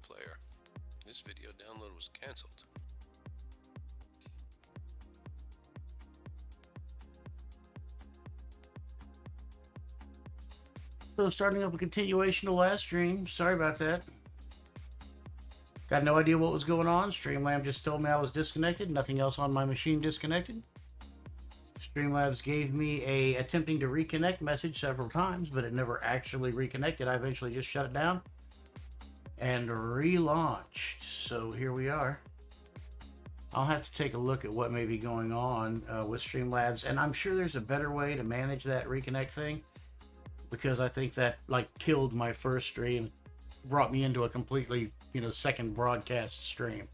player. This video download was canceled. So starting up a continuation of last stream. Sorry about that. Got no idea what was going on. Streamlabs just told me I was disconnected. Nothing else on my machine disconnected. Streamlabs gave me a attempting to reconnect message several times, but it never actually reconnected. I eventually just shut it down and relaunched. So here we are. I'll have to take a look at what may be going on with Streamlabs, and I'm sure there's a better way to manage that reconnect thing, because I think that like killed my first stream, brought me into a completely, second broadcast stream.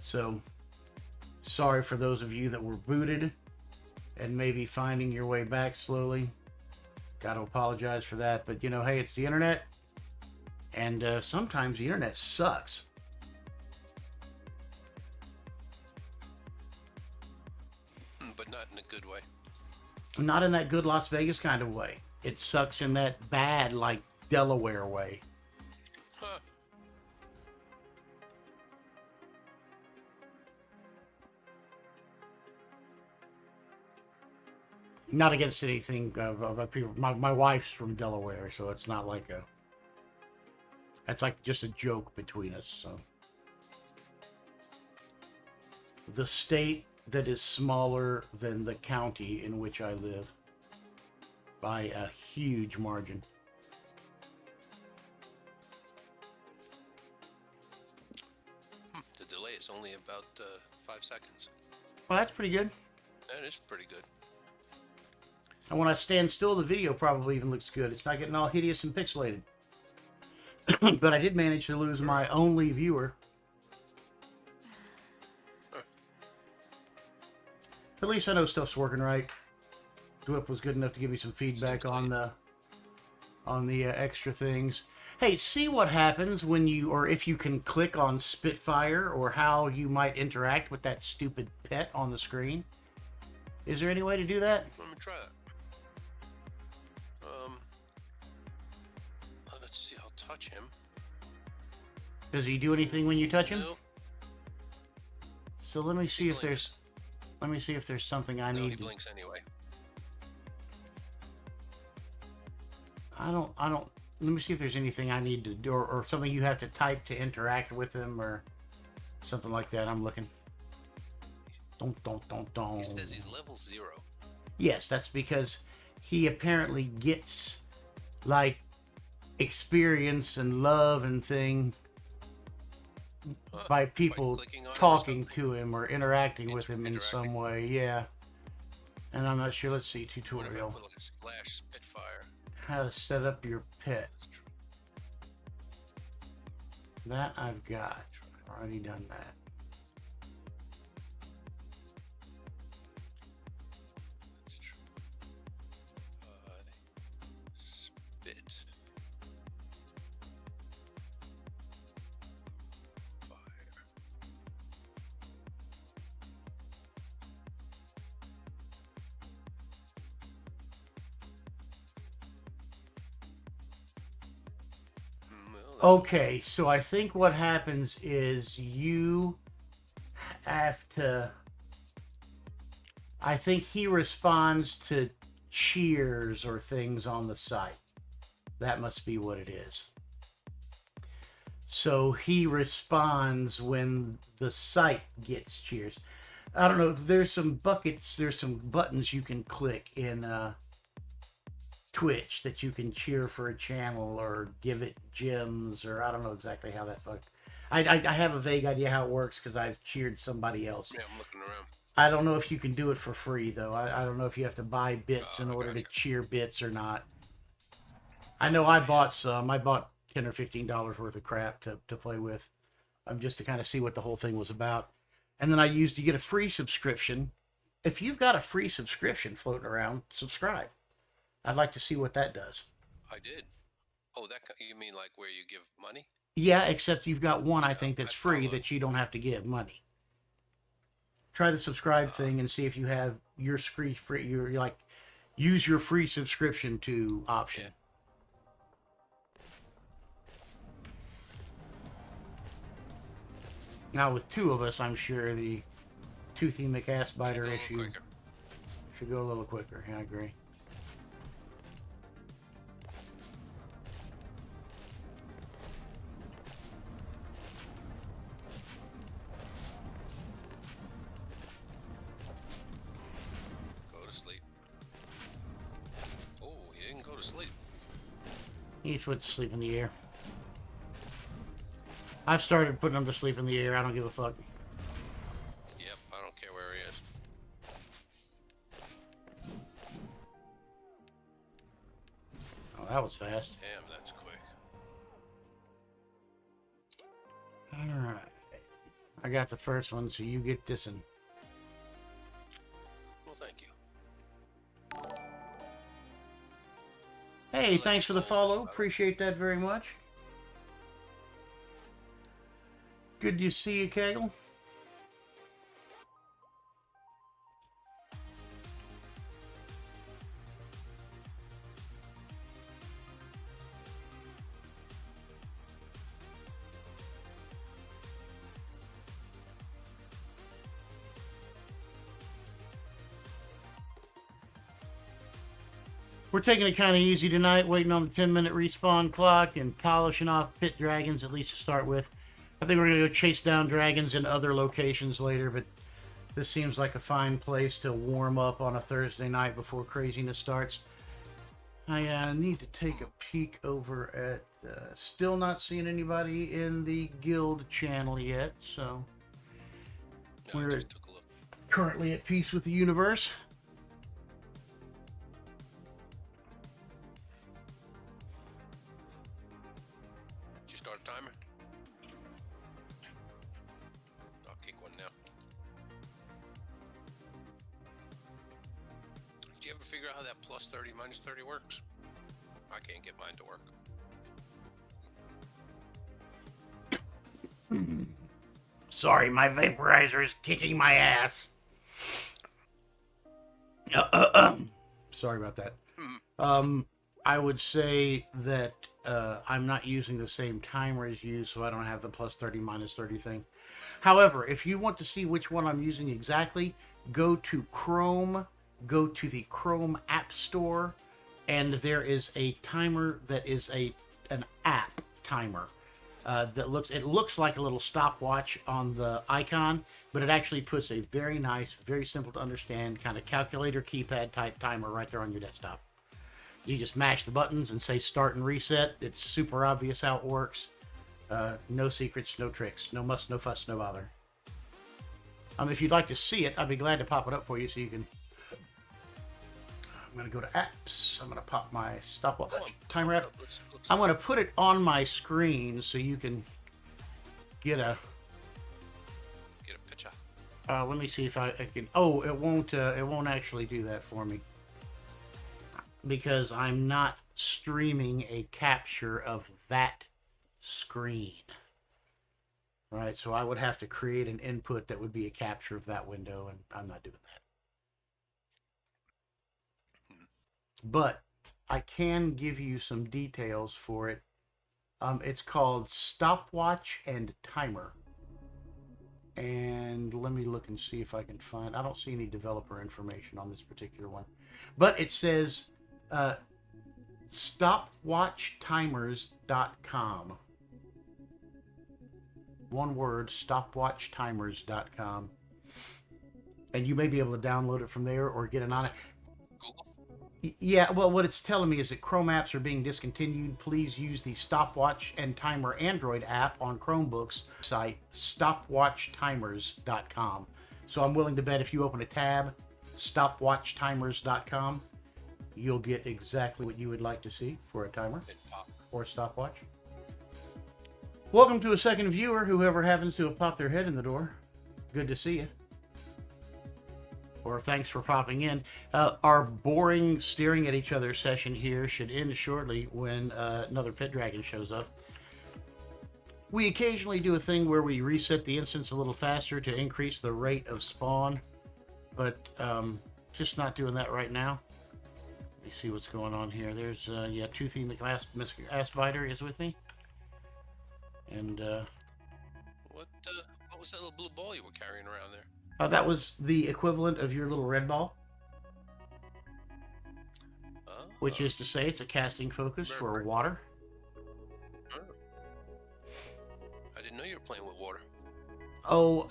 So sorry for those of you that were booted and maybe finding your way back slowly. Got to apologize for that, but hey, it's the internet, and sometimes the internet sucks. But not in a good way. Not in that good Las Vegas kind of way. It sucks in that bad, like, Delaware way. Huh. Not against anything about people. My wife's from Delaware, so it's not like a... It's like just a joke between us, so... The state that is smaller than the county in which I live. By a huge margin. The delay is only about 5 seconds. Well, that's pretty good. That is pretty good. And when I stand still, the video probably even looks good. It's not getting all hideous and pixelated. But I did manage to lose my only viewer. At least I know stuff's working right. Dwip was good enough to give me some feedback on the extra things. Hey, see what happens when you, or if you can click on Spitfire, or how you might interact with that stupid pet on the screen. Is there any way to do that? Let me try that. Let's see. I'll touch him. Does he do anything when you touch him? No. So let me see if there's... Let me see if there's something I No, need he to... blinks anyway. I don't... Let me see if there's anything I need to do, or something you have to type to interact with him, or something like that. I'm looking. Don't. He says he's level 0. Yes, that's because he apparently gets, like, experience and love and thing by people clicking on him or talking something? to him or interacting with him in some way. Yeah. And I'm not sure. Let's see. What if I Tutorial. put like a slash Spitfire? How to set up your pet. Let's try. That I've got. Already done that. Let's try. Spit. Fire. Well, Okay, so I think what happens is you have to... I think he responds to cheers or things on the site. That must be what it is. So he responds when the site gets cheers. I don't know, there's some buckets, there's some buttons you can click in Twitch that you can cheer for a channel or give it gems, or I don't know exactly how that fuck. I have a vague idea how it works because I've cheered somebody else. yeah, I'm looking around. I don't know if you can do it for free though. I don't know if you have to buy bits in order to gotcha. cheer bits or not. I know I bought some. I bought $10 or $15 worth of crap to play with, just to kind of see what the whole thing was about. And then you get a free subscription. If you've got a free subscription floating around, subscribe. I'd like to see what that does. I did. Oh, you mean like where you give money? Yeah, except you've got one, I think, that's I free followed. that you don't have to give money. Try the subscribe thing and see if you have your free, you're like, use your free subscription to option. Now with two of us, I'm sure the toothy McAss Should biter go a little issue quicker. should go a little quicker. Yeah, I agree. Go to sleep. Oh, he didn't go to sleep. He just went to sleep in the air. I've started putting him to sleep in the air. I don't give a fuck. Yep, I don't care where he is. Oh, that was fast. Damn, that's quick. Alright. I got the first one, so you get this one. Well, thank you. Hey, I'll let thanks you for the follow this, follow. brother. Appreciate that very much. Good to see you, Kegel. We're taking it kind of easy tonight, waiting on the 10-minute respawn clock and polishing off pit dragons, at least to start with. I think we're going to go chase down dragons in other locations later, but this seems like a fine place to warm up on a Thursday night before craziness starts. I need to take a peek over at... still not seeing anybody in the guild channel yet, so... No, I We're just took a look. currently at peace with the universe. Did you start a timer? I'll kick one now. Did you ever figure out how that plus 30 minus 30 works? I can't get mine to work. Sorry, my vaporizer is kicking my ass. Sorry about that. I would say that I'm not using the same timer as you, so I don't have the plus 30 minus 30 thing. However, if you want to see which one I'm using exactly, go to Chrome, go to the Chrome App Store, and there is a timer that is an app timer. That looks like a little stopwatch on the icon, but it actually puts a very nice, very simple to understand kind of calculator keypad type timer right there on your desktop. You just mash the buttons and say start and reset. It's super obvious how it works. No secrets, no tricks, no muss, no fuss, no bother. If you'd like to see it, I'd be glad to pop it up for you so you can. I'm going to go to apps. I'm going to pop my stopwatch timer app. Let's I'm going to put it on my screen so you can get a. get a picture. Let me see if I can. Oh, it won't actually do that for me because I'm not streaming a capture of that screen. Right, so I would have to create an input that would be a capture of that window, and I'm not doing that. But I can give you some details for it. It's called Stopwatch and Timer. And let me look and see if I can find... I don't see any developer information on this particular one. But it says stopwatchtimers.com. One word, stopwatchtimers.com. And you may be able to download it from there or get it on it. Google? Yeah, well, what it's telling me is that Chrome apps are being discontinued. Please use the Stopwatch and Timer Android app on Chromebooks site, stopwatchtimers.com. So I'm willing to bet if you open a tab, stopwatchtimers.com, you'll get exactly what you would like to see for a timer It pop. or stopwatch. Welcome to a second viewer, whoever happens to have popped their head in the door. Good to see you. Or thanks for popping in. Our boring staring at each other session here should end shortly when another pit dragon shows up. We occasionally do a thing where we reset the instance a little faster to increase the rate of spawn, but just not doing that right now. Let me see what's going on here. There's yeah, Toothy McAssbiter is with me, and What was that little blue ball you were carrying around there? That was the equivalent of your little red ball, Oh, which is to say it's a casting focus for water. oh. I didn't know you were playing with water. Oh,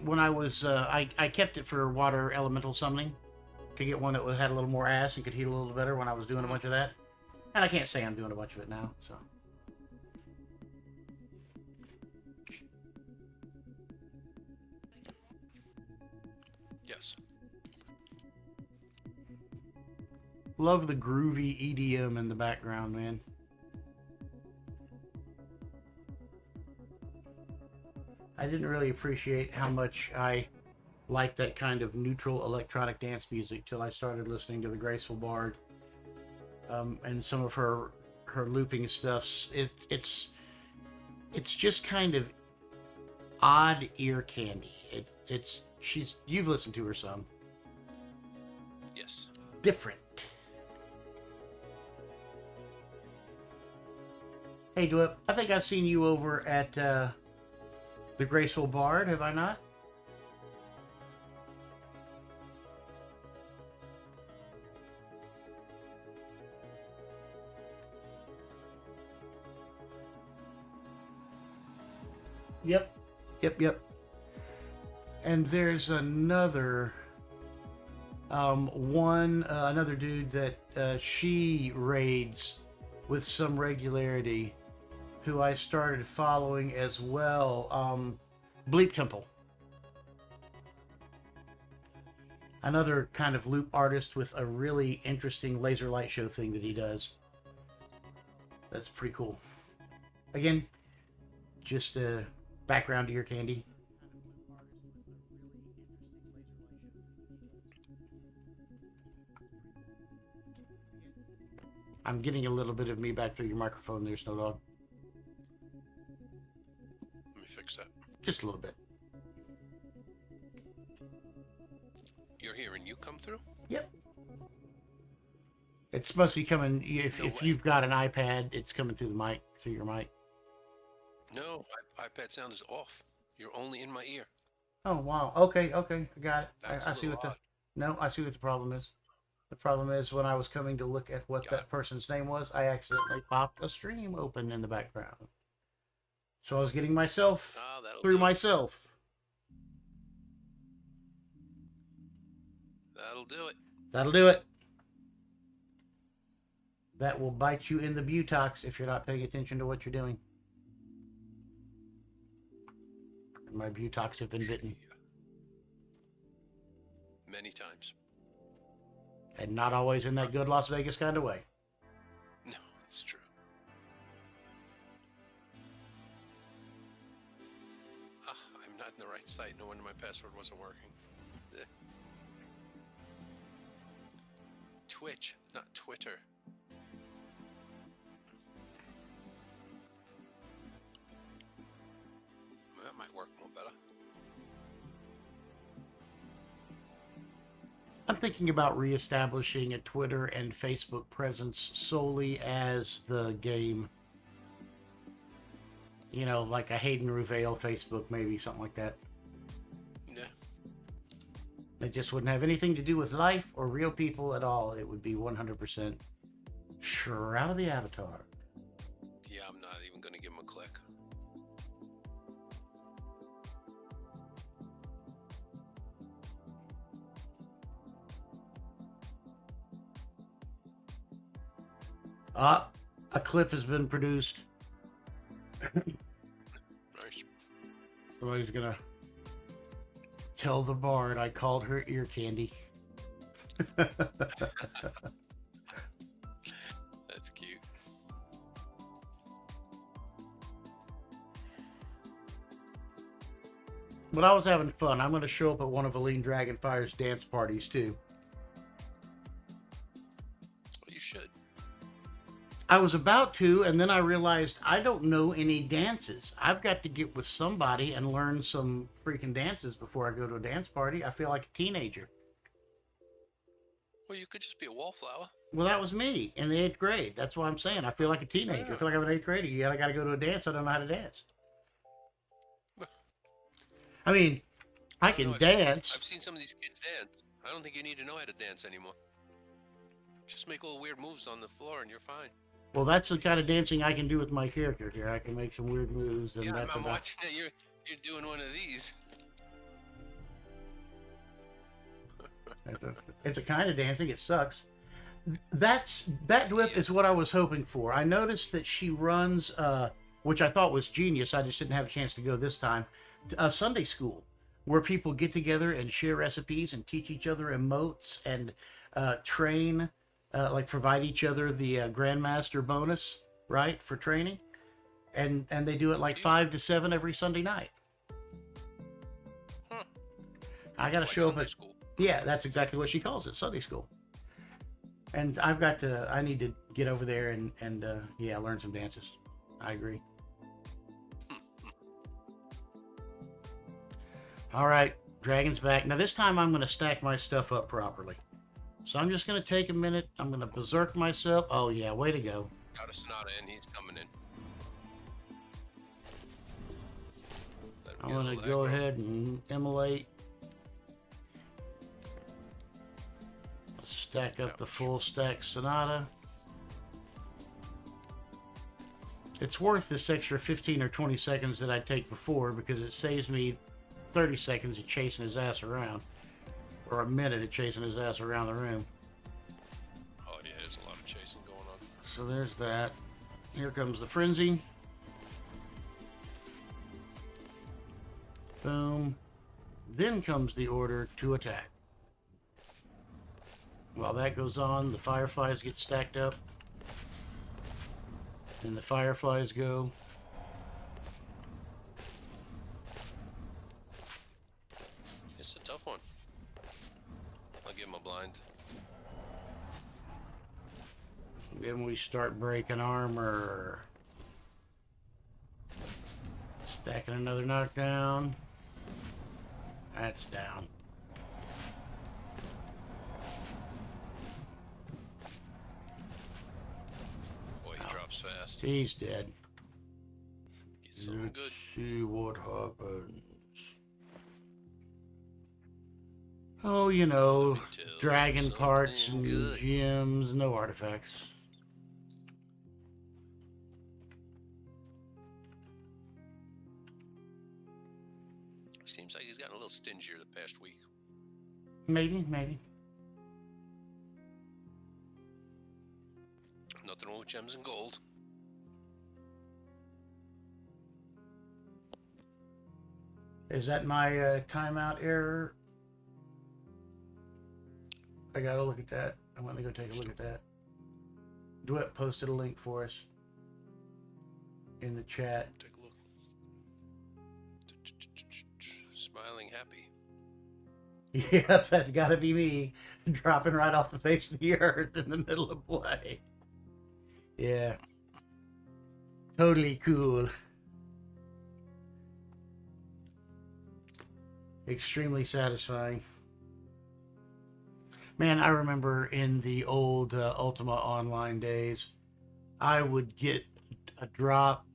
when I was, I kept it for water elemental summoning to get one that had a little more ass and could heal a little better when I was doing a bunch of that. And I can't say I'm doing a bunch of it now, so. Yes. Love the groovy EDM in the background, man. I didn't really appreciate how much I liked that kind of neutral electronic dance music till I started listening to the Graceful Bard, and some of her looping stuffs. It's just kind of odd ear candy. You've listened to her some. Yes. Different. Hey, Dwip, I think I've seen you over at the Graceful Bard, have I not? Yep. And there's another another dude that she raids with some regularity, who I started following as well. Bleep Temple. Another kind of loop artist with a really interesting laser light show thing that he does. That's pretty cool. Again, just a background to your candy. I'm getting a little bit of me back through your microphone there, Snow Dog. Let me fix that. Just a little bit. You're hearing you come through? Yep. It's supposed to be coming, if you've got an iPad, it's coming through the mic, through your mic. No, iPad sound is off. You're only in my ear. Oh, wow. Okay, I got it. That's I see what odd. I see what the problem is. The problem is when I was coming to look at what that person's name was, I accidentally popped a stream open in the background. So I was getting myself through myself. That'll do it. That'll do it. That will bite you in the buttocks if you're not paying attention to what you're doing. And my buttocks have been bitten. Many times. And not always in that good Las Vegas kind of way. No, it's true. I'm not in the right site. No wonder my password wasn't working. Twitch, not Twitter. That might work more better. I'm thinking about reestablishing a Twitter and Facebook presence solely as the game. You know, like a Hayden Ruvale Facebook, maybe, something like that. Yeah. It just wouldn't have anything to do with life or real people at all. It would be 100% Shroud of the Avatar. Yeah, I'm not even going to give him a click. A clip has been produced. Nice. Somebody's gonna tell the bard I called her ear candy. That's cute. But I was having fun. I'm going to show up at one of Aline Dragonfire's dance parties too. Well, you should. I was about to, and then I realized I don't know any dances. I've got to get with somebody and learn some freaking dances before I go to a dance party. I feel like a teenager. Well, you could just be a wallflower. Well, that was me in the 8th grade. That's why I'm saying I feel like a teenager. Yeah. I feel like I'm an 8th grader. Yet I got to go to a dance. I don't know how to dance. I mean, I don't know. can dance. I've seen some of these kids dance. I don't think you need to know how to dance anymore. Just make all weird moves on the floor and you're fine. Well, that's the kind of dancing I can do with my character here. I can make some weird moves, and Yeah, that's I'm about. watching it. You're doing one of these. It's a kind of dancing. It sucks. That whip is what I was hoping for. I noticed that she runs, which I thought was genius. I just didn't have a chance to go this time. A Sunday school where people get together and share recipes and teach each other emotes and train, like provide each other the Grandmaster bonus, right, for training, and they do it like 5 to 7 every Sunday night. Huh. I got to Like show up Sunday at. school. Yeah, that's exactly what she calls it, Sunday school. And I need to get over there and yeah, learn some dances. I agree. All right, Dragon's back. Now this time I'm going to stack my stuff up properly. So I'm just going to take a minute. I'm going to berserk myself. Oh yeah, way to go. Got a Sonata in. He's coming in. Let him I'm get a going to little go aggro. ahead and immolate. Stack up the full stack Sonata. It's worth this extra 15 or 20 seconds that I take before because it saves me 30 seconds of chasing his ass around. Or a minute of chasing his ass around the room. Oh yeah, there's a lot of chasing going on. So there's that. Here comes the frenzy. Boom. Then comes the order to attack. While that goes on, the fireflies get stacked up. And the fireflies go. It's a tough one. I'll give him a blind. Then we start breaking armor. Stacking another knockdown. That's down. Boy, he drops fast. He's dead. Gets something Let's good. see what happens. Oh, you know, Tell dragon something parts and good. gems, no artifacts. Seems like he's gotten a little stingier the past week. Maybe, maybe. Nothing wrong with gems and gold. Is that my timeout error? I gotta look at that. I'm gonna go take a look at that. Dwight posted a link for us in the chat. Take a look. Smiling happy. Yep, that's gotta be me dropping right off the face of the earth in the middle of play. Yeah. Totally cool. Extremely satisfying. Man, I remember in the old Ultima Online days, I would get a drop.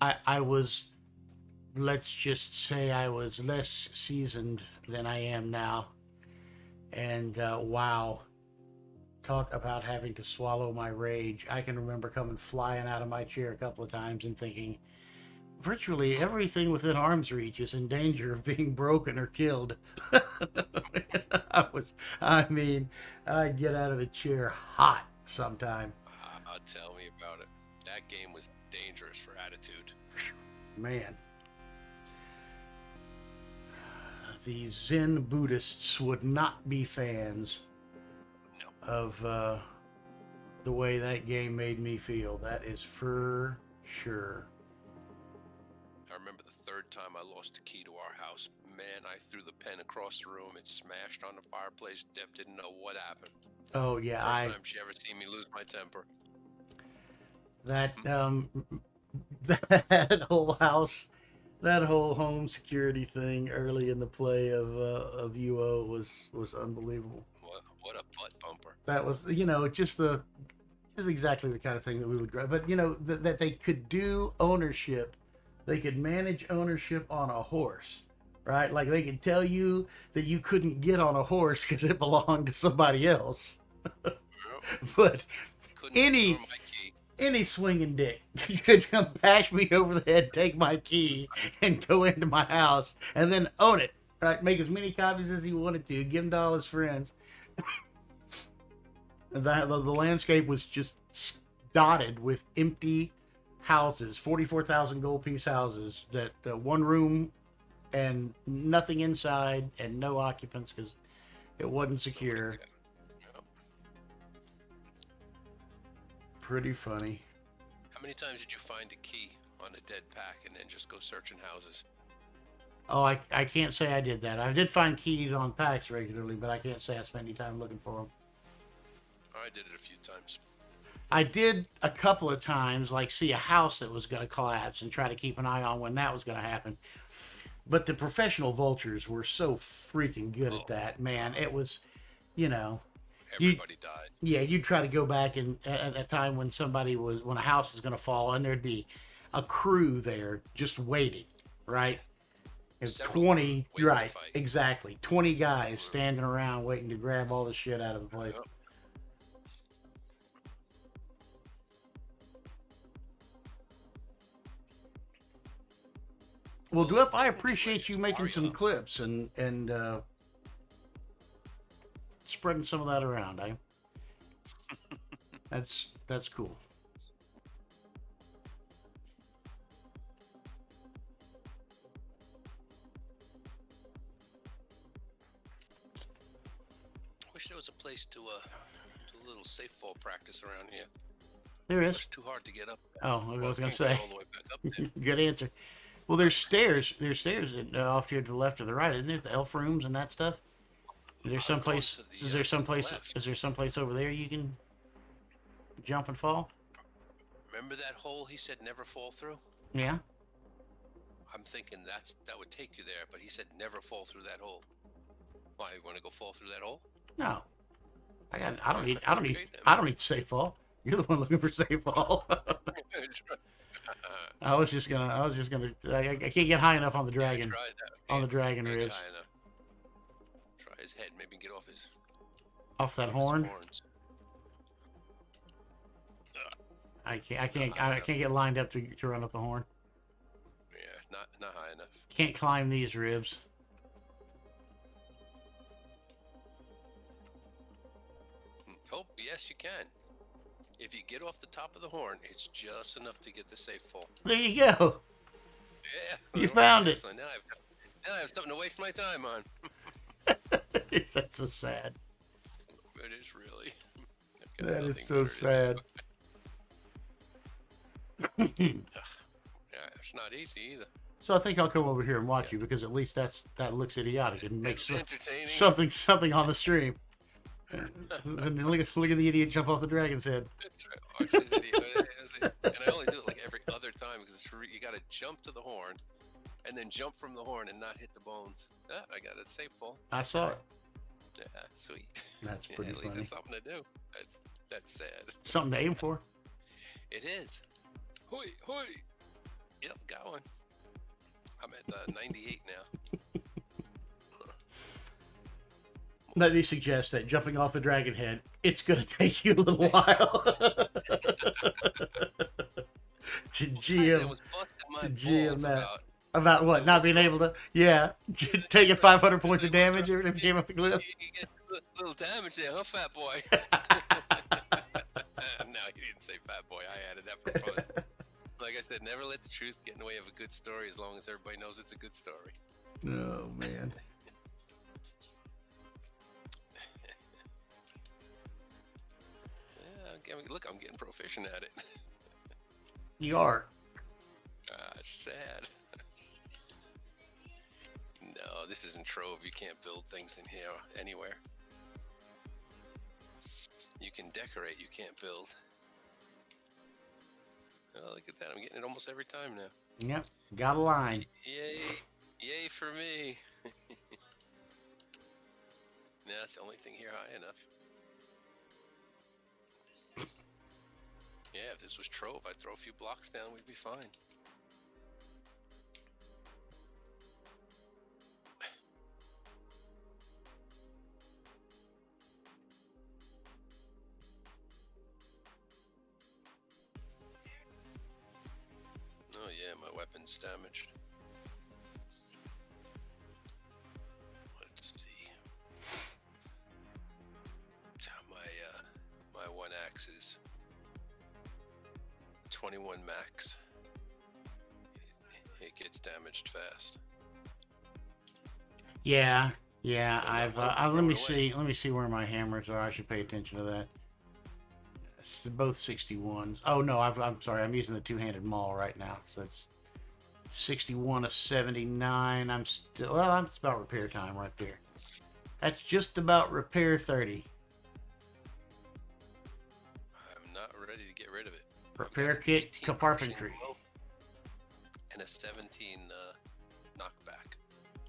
I was, let's just say I was less seasoned than I am now. And wow, talk about having to swallow my rage. I can remember coming flying out of my chair a couple of times and thinking, virtually everything within arm's reach is in danger of being broken or killed. I'd get out of the chair hot sometime. Tell me about it. That game was dangerous for attitude. Man. The Zen Buddhists would not be fans No. of the way that game made me feel. That is for sure. I remember the third time I lost the key to our house. Man, I threw the pen across the room. It smashed on the fireplace. Deb didn't know what happened. Oh yeah, First time she ever seen me lose my temper. that that whole house, that whole home security thing early in the play of UO was unbelievable. What a butt bumper. That was, just exactly the kind of thing that we would grab. But that they could do ownership, they could manage ownership on a horse right? Like they could tell you that you couldn't get on a horse because it belonged to somebody else. Yep. But Couldn't store any my key. any swinging dick could come bash me over the head, take my key, and go into my house, and then own it. Right? Make as many copies as he wanted to, give them to all his friends. The landscape was just dotted with empty houses, 44,000 gold piece houses, that one room and nothing inside and no occupants because it wasn't secure. Yep. Pretty funny. How many times did you find a key on a dead pack and then just go searching houses? Oh, I can't say I did that. I did find keys on packs regularly, but I can't say I spent any time looking for them. I did it a few times. I did a couple of times, like see a house that was going to collapse and try to keep an eye on when that was going to happen. But the professional vultures were so freaking good at that, man. It was, you know, Everybody died. yeah, you'd try to go back and at a time when when a house was going to fall, and there'd be a crew there just waiting, right? And Several 20, waiting to right, fight. exactly. 20 guys standing around waiting to grab all the shit out of the place. Yep. Well, Dwarf, I Legends appreciate you making Mario. some clips and spreading some of that around. That's cool. Wish there was a place to do a little safe fall practice around here. There is. It's too hard to get up. Oh, I was going Can't to get say. all the way back up there. Good answer. Well, there's stairs. There's stairs off to the left or the right, isn't there? The elf rooms and that stuff. Is there I'm someplace? going to the, Is there to the someplace? left. Is there someplace over there you can jump and fall? Remember that hole he said never fall through? Yeah. I'm thinking that would take you there, but he said never fall through that hole. Why, you want to go fall through that hole? No. I don't need. Okay, then. I don't need safe fall. You're the one looking for safe fall. I was just gonna. I can't get high enough on the dragon. Try that. On the dragon Can't get ribs. high enough. Try his head, maybe get off his Off that his horn. horns. I can't get lined up to run up the horn. Yeah, not high enough. Can't climb these ribs. Oh, yes, you can. If you get off the top of the horn, it's just enough to get the safe fall. There you go. Yeah. You found it. Excellent. Now I have something to waste my time on. That's so sad. It is really. I've got That is nothing so better to sad. do. Yeah, it's not easy either. So I think I'll come over here and watch you because at least that looks idiotic and makes It's entertaining. something on the stream. And look at the idiot jump off the dragon's head. That's right. Archie's idiot. And I only do it like every other time because you got to jump to the horn, and then jump from the horn and not hit the bones. Ah, I got a safe fall. I saw it. Yeah, sweet. That's Yeah, pretty at least funny. it's something to do. That's sad. Something to aim for. It is. Hoi, hoi. Yep, got one. I'm at 98 now. Let me suggest that jumping off the dragon head, it's going to take you a little while. to Guys, GM. it was busting my to GM balls that. about About what? Not being able to. Yeah. Taking 500 points of damage every time you came off the cliff. you get a little damage there, huh, fat boy? No, he didn't say fat boy. I added that for fun. Like I said, never let the truth get in the way of a good story as long as everybody knows it's a good story. Oh, man. Look, I'm getting proficient at it. You are. Sad. No, this isn't Trove. You can't build things in here anywhere. You can decorate, you can't build. Oh, look at that. I'm getting it almost every time now. Yep. Got a line. Yay. Yay for me. Nah, that's the only thing here high enough. Yeah, if this was Trove, I'd throw a few blocks down, we'd be fine. Oh yeah, my weapon's damaged. Let's see. My one axe is 21 max. It gets damaged fast. Yeah, I'm let me throw it away. see where my hammers are. I should pay attention to that. It's both 61s. Oh no, I'm sorry. I'm using the two-handed maul right now, so it's 61 of 79. I'm still that's about repair time right there. That's just about repair 30. I'm not ready to get rid of it. Repair I've got kit, 18 carpentry. crushing blow and a 17 knockback.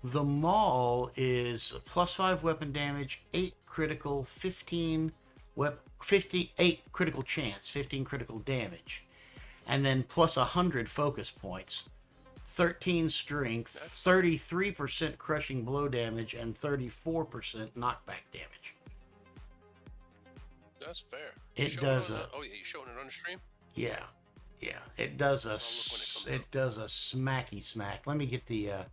The maul is +5 weapon damage, 8 critical, 58 critical chance, 15 critical damage, and then plus 100 focus points, 13 strength, 33% crushing blow damage, and 34% knockback damage. That's fair. It does oh yeah, you showing it on the stream? Yeah, it does a I'll look when it comes it up. does a smacky smack. Let me get the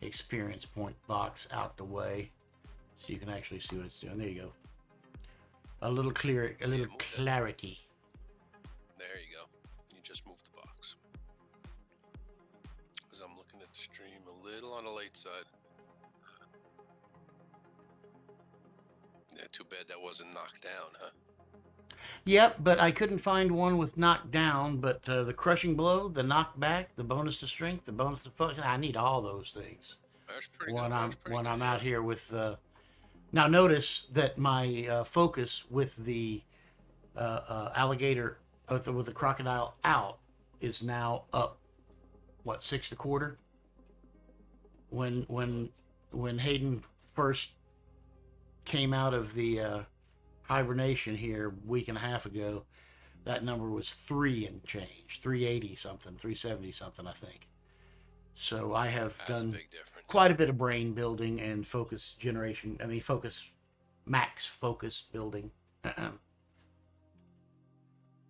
experience point box out the way so you can actually see what it's doing. There you go. A little clarity. There you go. You just moved the box. Because I'm looking at the stream a little on the late side. Yeah, too bad that wasn't knocked down, huh? Yep, but I couldn't find one with knockdown. But the crushing blow, the knockback, the bonus to strength, the bonus to focus. I need all those things That's pretty when good. I'm out here with. Now notice that my focus with the alligator with the crocodile out is now up. What, 6.25? When Hayden first came out of the hibernation here a week and a half ago, that number was 3 and change, 380 something, 370 something, I think. So I have That's done a big difference. quite a bit of brain building and max focus building.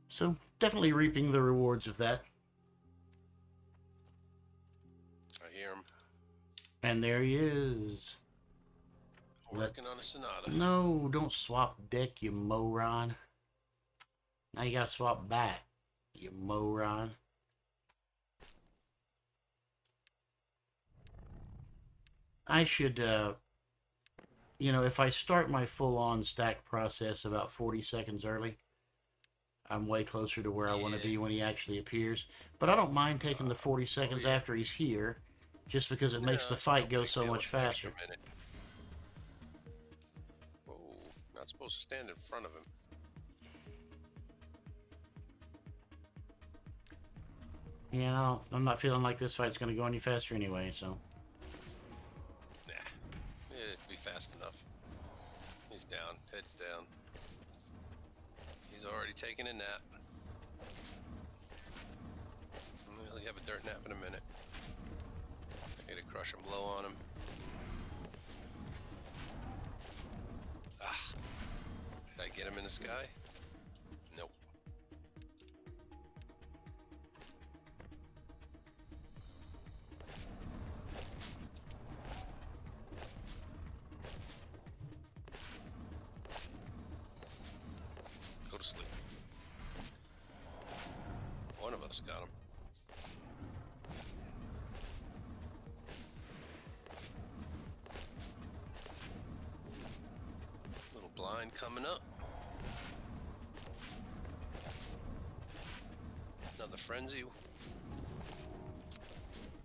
So definitely reaping the rewards of that. I hear him And there he is. working on a Sonata. No, don't swap deck, you moron. Now you gotta swap back, you moron. I should, if I start my full-on stack process about 40 seconds early, I'm way closer to where I want to be when he actually appears. But I don't mind taking the 40 seconds after he's here, just because it makes the fight go so much faster. Oh, not supposed to stand in front of him. Yeah, I'm not feeling like this fight's going to go any faster anyway, so. Nah, it'd be fast enough. He's down, head's down. He's already taking a nap. He'll have a dirt nap in a minute. I get a crush and blow on him. Ah, did I get him in the sky? Nope. Go to sleep. One of us got him. Little blind coming up. Another frenzy.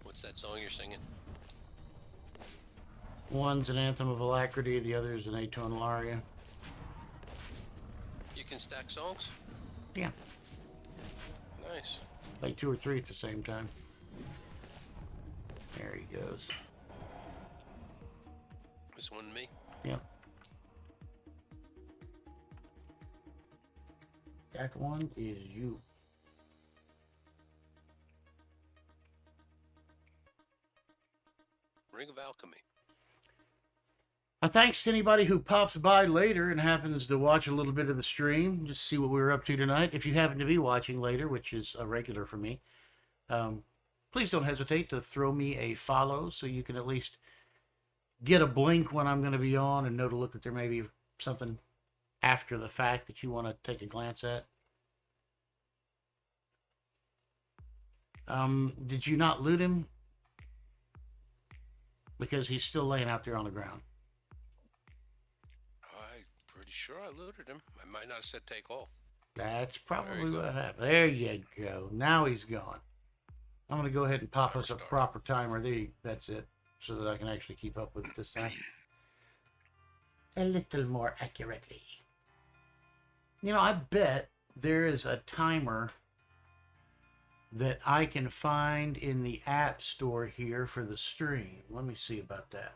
What's that song you're singing? One's an Anthem of Alacrity, the other is an Aton Laria. You can stack songs? Yeah, Nice. like 2 or 3 at the same time. There he goes. This one me? Yep. That one is you. Ring of Alchemy. Thanks to anybody who pops by later and happens to watch a little bit of the stream, just see what we were up to tonight. If you happen to be watching later, which is a regular for me, Please don't hesitate to throw me a follow so you can at least get a blink when I'm going to be on and know to look that there may be something after the fact that you want to take a glance at. Did you not loot him? Because he's still laying out there on the ground. I'm pretty sure I looted him. I might not have said take all. That's probably what happened. There you go. Now he's gone. I'm going to go ahead and pop us a proper timer. That's it. So that I can actually keep up with it this time. A little more accurately. You know, I bet there is a timer that I can find in the app store here for the stream. Let me see about that.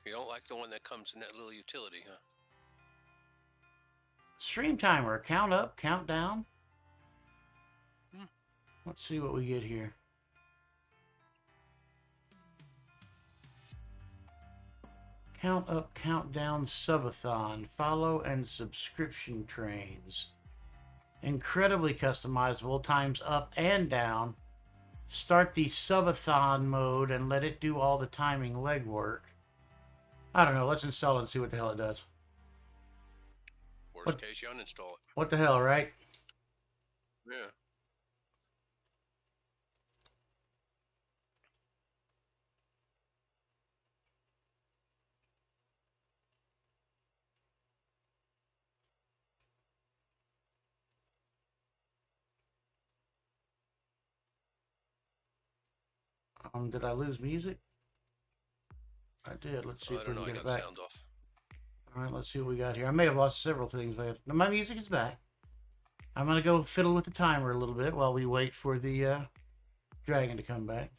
You don't like the one that comes in that little utility, huh? Stream timer. Count up, count down. Let's see what we get here. Count up, count down, subathon, follow and subscription trains. Incredibly customizable, times up and down. Start the subathon mode and let it do all the timing legwork. I don't know, let's install it and see what the hell it does. Worst case, you uninstall it. What the hell, right? Yeah. Did I lose music? I did. Let's see if we can get it back. Sound off. All right, let's see what we got here. I may have lost several things. But my music is back. I'm going to go fiddle with the timer a little bit while we wait for the dragon to come back.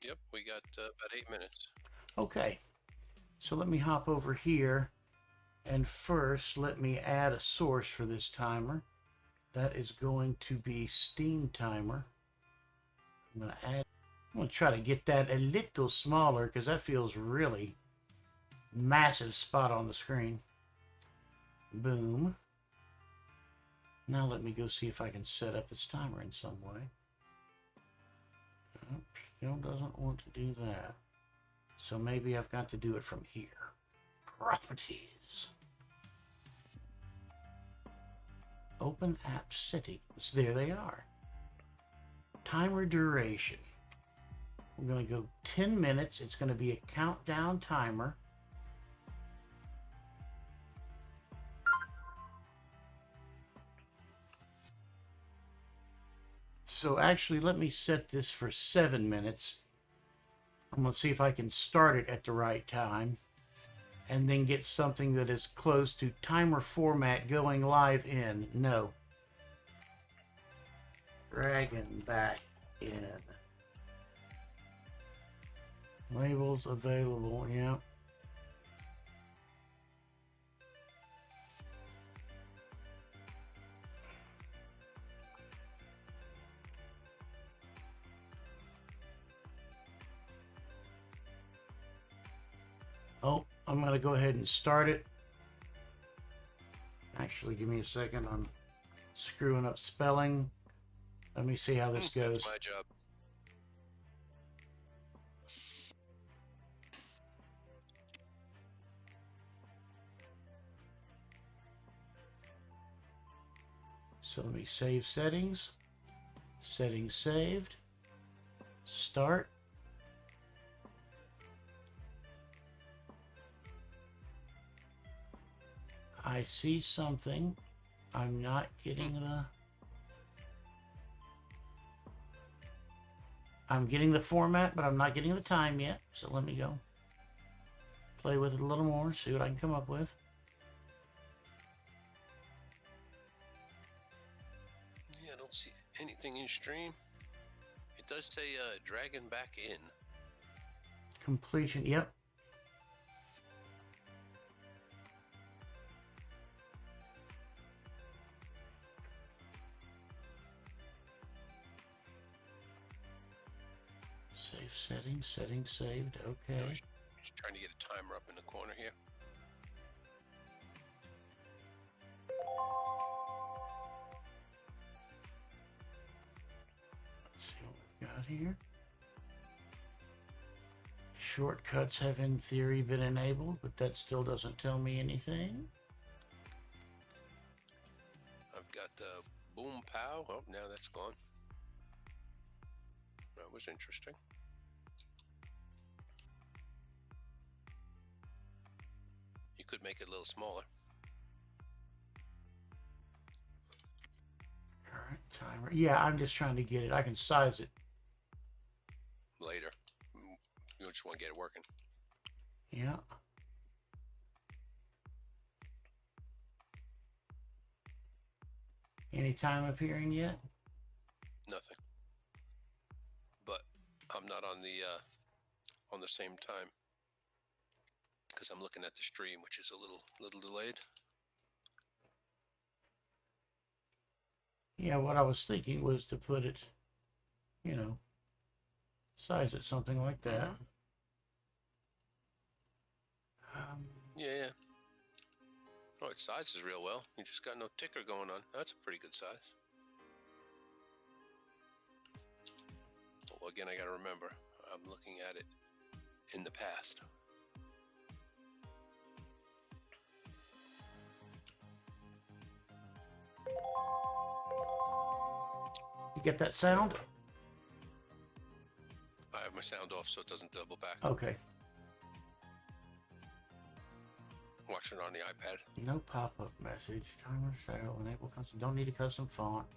Yep, we got about 8 minutes. Okay, so let me hop over here. And first, let me add a source for this timer. That is going to be Steam Timer. I'm going to try to get that a little smaller because that feels really massive spot on the screen. Boom. Now let me go see if I can set up this timer in some way. Nope, still doesn't want to do that. So maybe I've got to do it from here. Properties. Open app settings. There they are. Timer duration. We're going to go 10 minutes. It's going to be a countdown timer. So actually, let me set this for 7 minutes. I'm going to see if I can start it at the right time. And then get something that is close to timer format going live in. No. Dragon back in. Labels available, yeah. Oh, I'm going to go ahead and start it. Actually, give me a second. I'm screwing up spelling. Let me see how this goes. That's my job. So let me save settings. Settings saved. Start. I see something. I'm not getting the... I'm getting the format, but I'm not getting the time yet. So let me go play with it a little more, see what I can come up with. Yeah, I don't see anything in stream. It does say dragon back in. Completion, yep. Save settings, settings saved, okay. I was just trying to get a timer up in the corner here. here. Shortcuts have in theory been enabled, but that still doesn't tell me anything. I've got Boom Pow. Oh, now that's gone. That was interesting. You could make it a little smaller. All right, timer. Yeah, I'm just trying to get it. I can size it. Later. You just want to get it working. Yeah. Any time appearing yet? Nothing. But I'm not on the same time because I'm looking at the stream, which is a little delayed. Yeah, what I was thinking was to put it, you know, size it something like that. Yeah. Oh, it sizes real well. You just got no ticker going on. That's a pretty good size. Well, again, I got to remember, I'm looking at it in the past. You get that sound? I have my sound off so it doesn't double back. Okay. Watching it on the iPad. No pop-up message. Timer style. Enable custom. Don't need a custom font.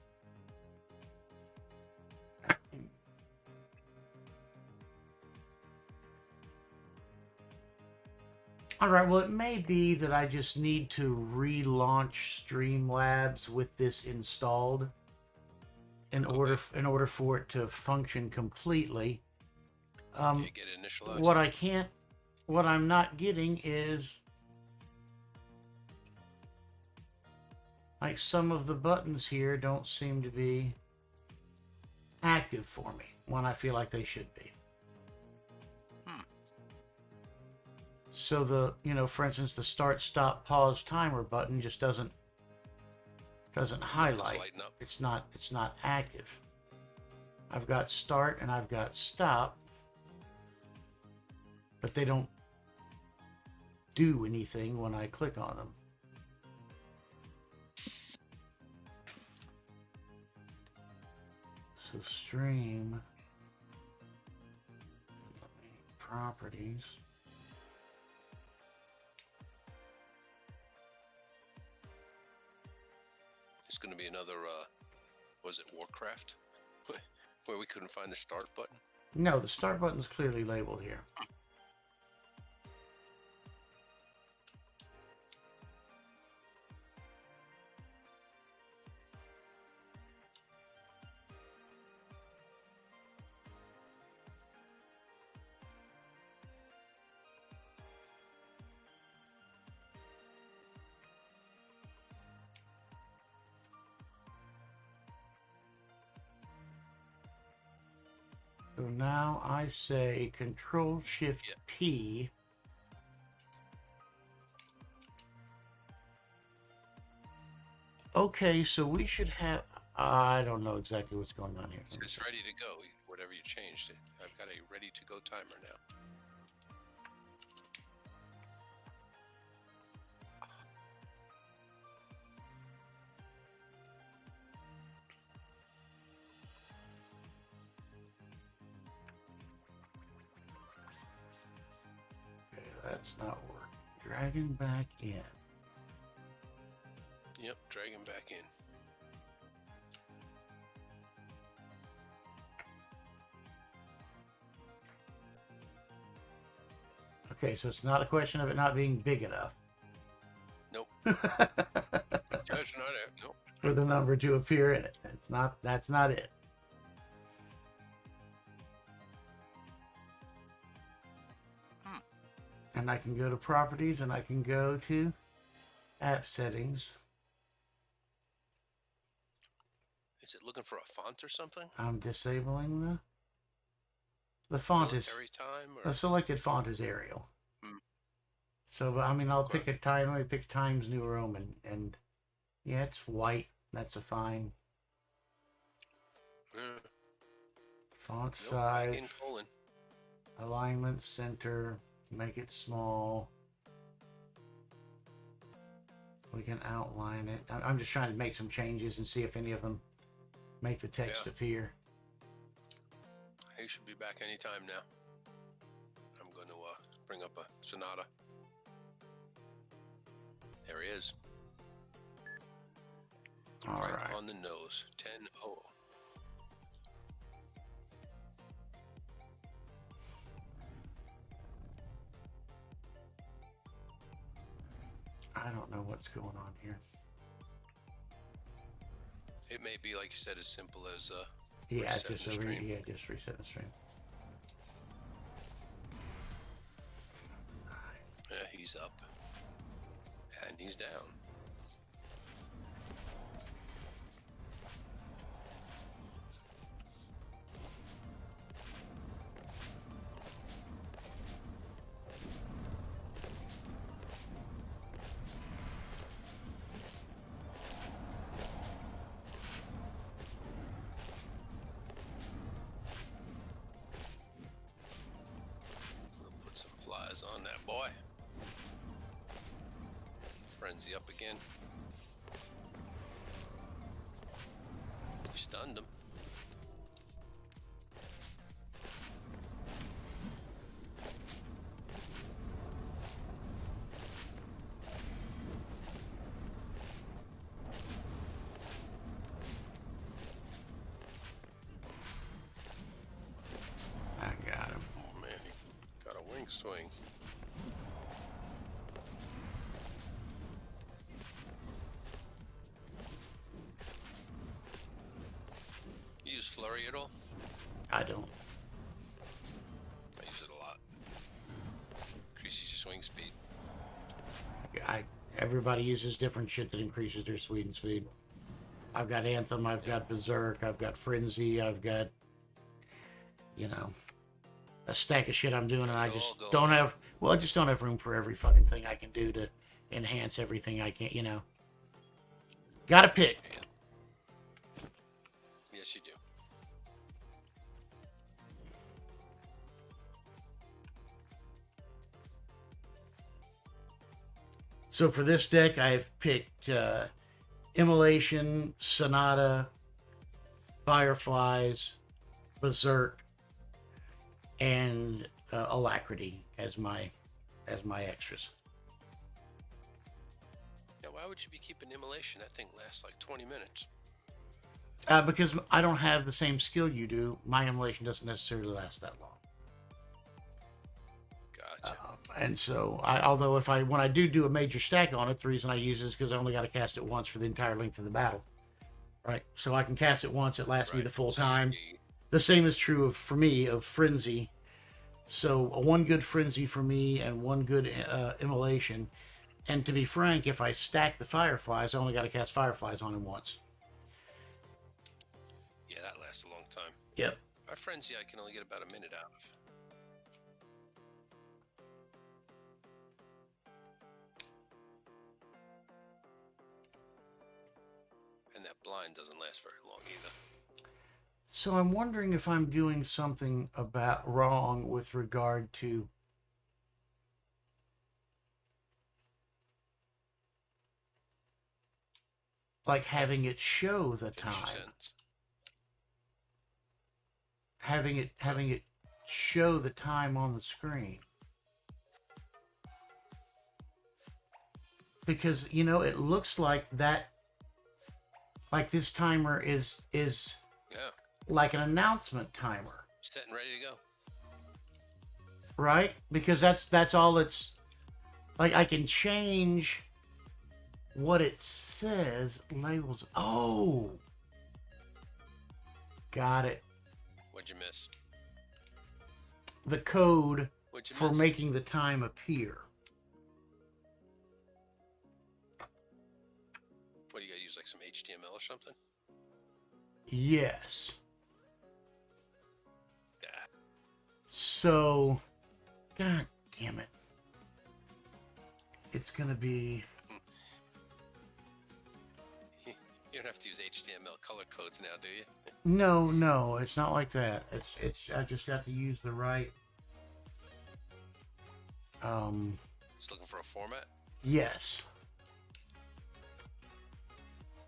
All right. Well, it may be that I just need to relaunch Streamlabs with this installed in order for it to function completely. You get it initialized. What I'm not getting is like some of the buttons here don't seem to be active for me when I feel like they should be. So the, for instance, the start, stop, pause, timer button just doesn't highlight. It's not active. I've got start and I've got stop, but they don't do anything when I click on them. So stream properties. It's going to be another, was it Warcraft? Where we couldn't find the start button? No, the start button's clearly labeled here. So now I say Control Shift P. Okay, so we should have. I don't know exactly what's going on here. It's ready to go. Whatever you changed it. I've got a ready to go timer now. That's not working. Dragging back in. Yep, dragging back in. Okay, so it's not a question of it not being big enough. Nope. That's not it. Nope. For the number to appear in it. That's not it. And I can go to properties and I can go to app settings. Is it looking for a font or something? I'm disabling the font Military time or? The selected font is Arial. So I mean I'll pick a time. Let me pick Times New Roman, and yeah, it's white. That's a fine. Font Nope, back size, in colon. alignment, center, make it small. We can outline it. I'm just trying to make some changes and see if any of them make the text Yeah. appear. He should be back anytime now. I'm going to bring up a Sonata. There he is. All right right. on the nose. 10-0. I don't know what's going on here. It may be, like you said, as simple as Yeah, resetting just the stream. just reset the stream. Yeah, he's up. And he's down. We'll put some flies on that boy. Frenzy up again. He stunned him. I got him. Oh man, he got a wing swing. You use flurry at all? I don't. I use it a lot. Increases your swing speed. Everybody uses different shit that increases their speed. I've got Anthem, I've got Berserk, I've got Frenzy, I've got, you know, a stack of shit I'm doing, and I just don't have, well, I just don't have room for every fucking thing I can do to enhance everything I can, you know. Gotta pick. Yes, you do. So for this deck, I've picked Immolation, Sonata, Fireflies, Berserk, and Alacrity as my extras. Yeah, why would you be keeping immolation? That thing lasts like 20 minutes. Because I don't have the same skill you do, my Immolation doesn't necessarily last that long. Gotcha. And so, although when I do a major stack on it, the reason I use it is because I only got to cast it once for the entire length of the battle. Right? So I can cast it once, it lasts me the full time. The same is true for me of Frenzy. So one good Frenzy for me and one good Immolation. And to be frank, if I stack the Fireflies, I only got to cast Fireflies on him once. Yeah, that lasts a long time. Yep. My Frenzy I can only get about a minute out of. And that blind doesn't last very long either. So I'm wondering if I'm doing something wrong with regard to like having it show the Finish your time. sentence. Having it show the time on the screen. Because, you know, it looks like that, like this timer is Yeah, like an announcement timer, set and ready to go. right? Because that's all it's like. I can change what it says, labels. Oh, got it. What'd you miss? The code What'd you for miss? making the time appear. What do you gotta use, like some HTML or something? Yes. Yeah. So, God damn it. It's gonna be. You You don't have to use HTML color codes now, do you? No, it's not like that. It's I just got to use the right. Just looking for a format. Yes.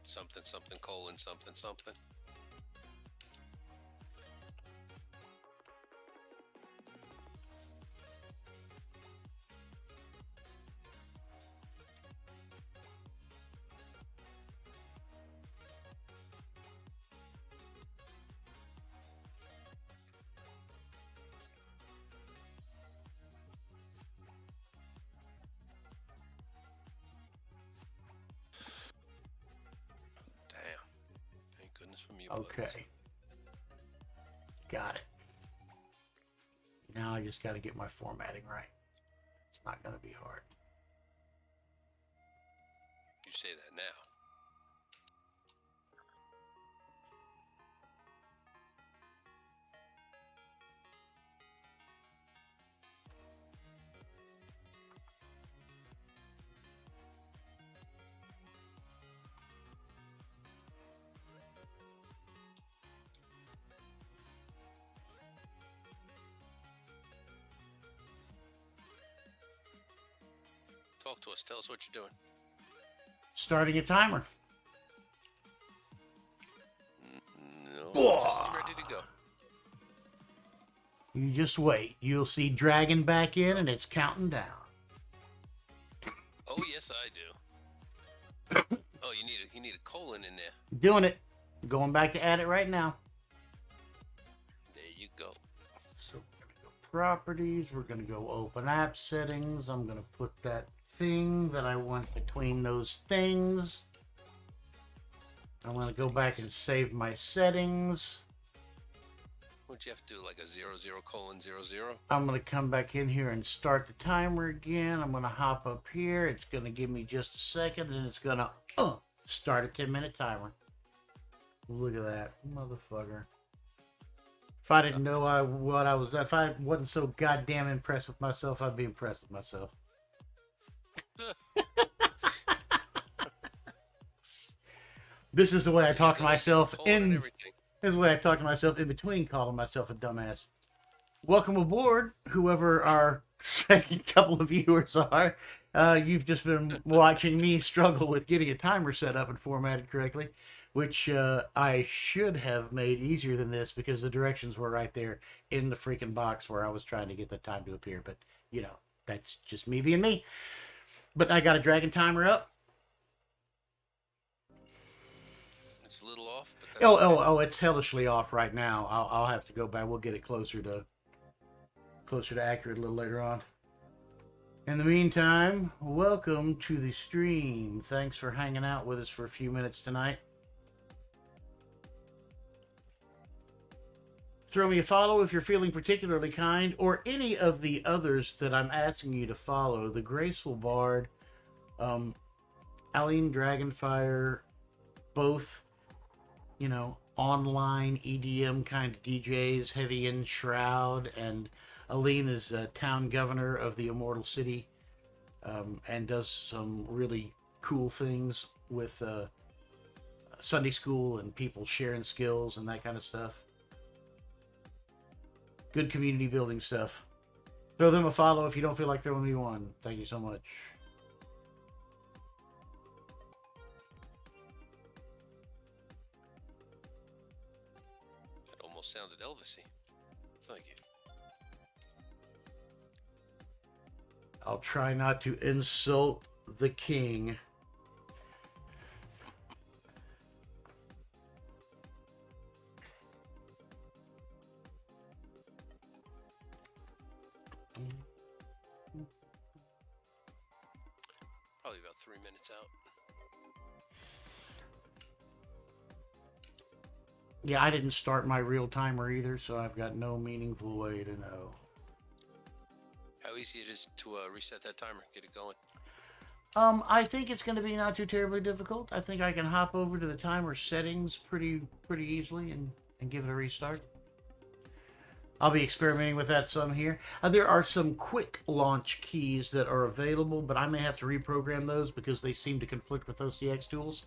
Something, something, colon, something, something. Damn. Thank goodness for mute buttons. Okay. Got it. Now I just got to get my formatting right. It's not going to be hard. You say that now. Talk to us. Tell us what you're doing. Starting a timer. No, just ready to go. You just wait. You'll see Dragon back in and it's counting down. Oh yes, I do. Oh, you need a colon in there. Doing it. Going back to add it right now. There you go. So we're going to go properties. We're going to go open app settings. I'm going to put that thing that I want between those things. I'm going to go back and save my settings. What'd you have to do, like a 00:00? I'm going to come back in here and start the timer again. I'm going to hop up here. It's going to give me just a second, and it's going to start a 10-minute timer. Look at that, motherfucker. If I didn't know if I wasn't so goddamn impressed with myself, I'd be impressed with myself. This is the way I talk to myself in. This is the way I talk to myself in between calling myself a dumbass. Welcome aboard, whoever our second couple of viewers are. You've just been watching me struggle with getting a timer set up and formatted correctly, which I should have made easier than this because the directions were right there in the freaking box where I was trying to get the time to appear. But, you know, that's just me being me. But I got a Dragon timer up. It's a little off, but that's okay. It's hellishly off right now. I'll have to go back. We'll get it closer to accurate a little later on. In the meantime, welcome to the stream. Thanks for hanging out with us for a few minutes tonight. Throw me a follow if you're feeling particularly kind, or any of the others that I'm asking you to follow. The Graceful Bard, Aline Dragonfire, both, you know, online EDM kind of DJs, Heavy in Shroud, and Aline is town governor of the Immortal City, and does some really cool things with Sunday school and people sharing skills and that kind of stuff. Good community building stuff. Throw them a follow if you don't feel like throwing me one. Thank you so much. That almost sounded Elvis-y. Thank you. I'll try not to insult the king. Probably about 3 minutes out. Yeah, I didn't start my real timer either, so I've got no meaningful way to know. How easy it is to reset that timer, get it going? I think it's going to be not too terribly difficult. I think I can hop over to the timer settings pretty easily and give it a restart. I'll be experimenting with that some here. There are some quick launch keys that are available, but I may have to reprogram those because they seem to conflict with OCX tools.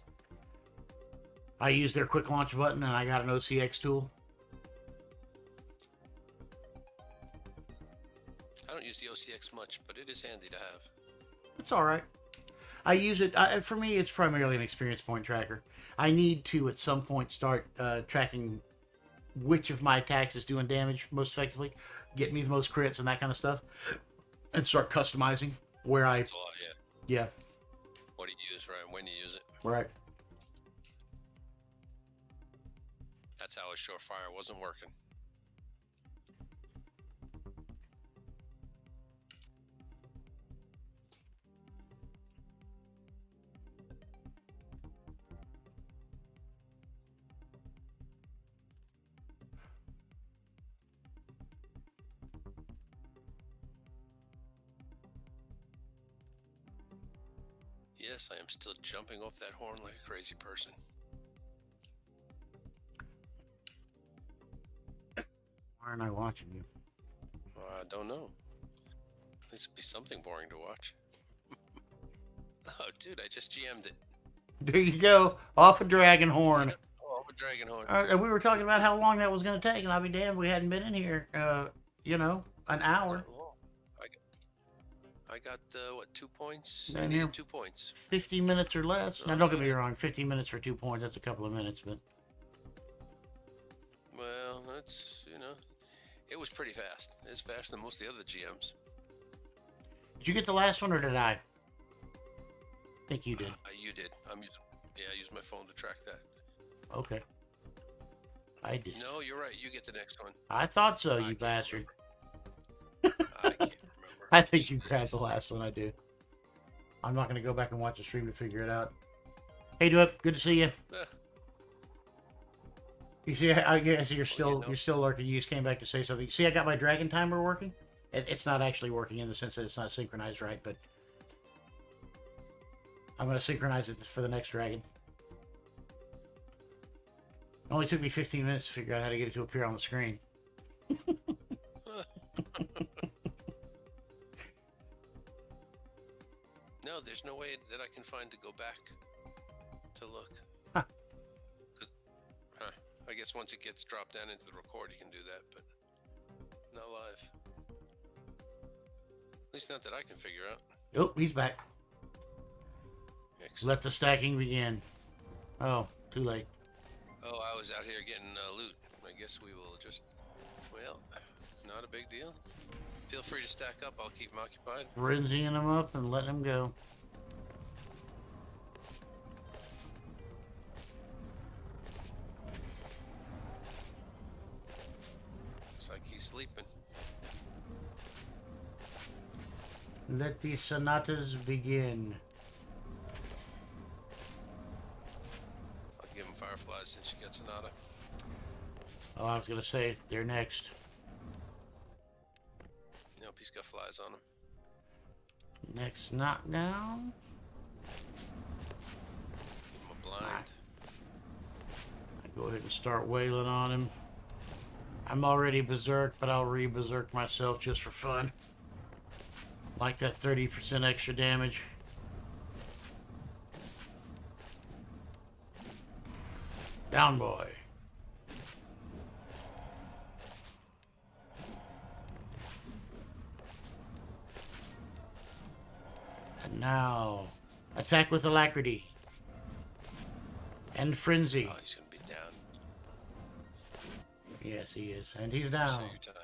I use their quick launch button, and I got an OCX tool. I don't use the OCX much, but it is handy to have. It's all right. I use it. For me, it's primarily an experience point tracker. I need to, at some point, start tracking which of my attacks is doing damage most effectively, get me the most crits and that kind of stuff, and start customizing where I... That's a lot, yeah. Yeah. What do you use, right? When you use it. Right. That's how his Surefire wasn't working. Yes, I am still jumping off that horn like a crazy person. Why aren't I watching you? I don't know. This would be something boring to watch. Oh, dude, I just GM'd it. There you go. Off a dragon horn. Oh, a dragon horn. And we were talking about how long that was going to take, and I'll be damned we hadn't been in here, an hour. I got, what, 2 points? Yeah, I yeah. needed 2 points. 50 minutes or less. Now, don't get me wrong. 50 minutes for 2 points, that's a couple of minutes, but... Well, that's, it was pretty fast. It's faster than most of the other GMs. Did you get the last one, or did I? I think you did. You did. I used my phone to track that. Okay. I did. No, you're right. You get the next one. I thought so, you bastard. I can't remember. I think you grabbed the last one, I do. I'm not going to go back and watch the stream to figure it out. Hey, Dwip, good to see you. You see, I guess you're still lurking. You just came back to say something. See, I got my dragon timer working. It's not actually working in the sense that it's not synchronized right, but I'm going to synchronize it for the next dragon. It only took me 15 minutes to figure out how to get it to appear on the screen. No, there's no way that I can find to go back to look. Huh. I guess once it gets dropped down into the record, you can do that, but not live. At least not that I can figure out. Oh, he's back. Excellent. Let the stacking begin. Oh, too late. Oh, I was out here getting loot. I guess we will just... Well, not a big deal. Feel free to stack up. I'll keep them occupied. Frenzying him up and letting him go. Looks like he's sleeping. Let the sonatas begin. I'll give him Fireflies since you got Sonata. Oh, I was going to say, they're next. Nope, he's got flies on him. Next knockdown. Give him a blind. I go ahead and start wailing on him. I'm already berserk, but I'll re-berserk myself just for fun. Like that 30% extra damage. Down, boy. And now, attack with alacrity. And frenzy. Oh, he's gonna be down. Yes, he is. And he's down. Set your timer.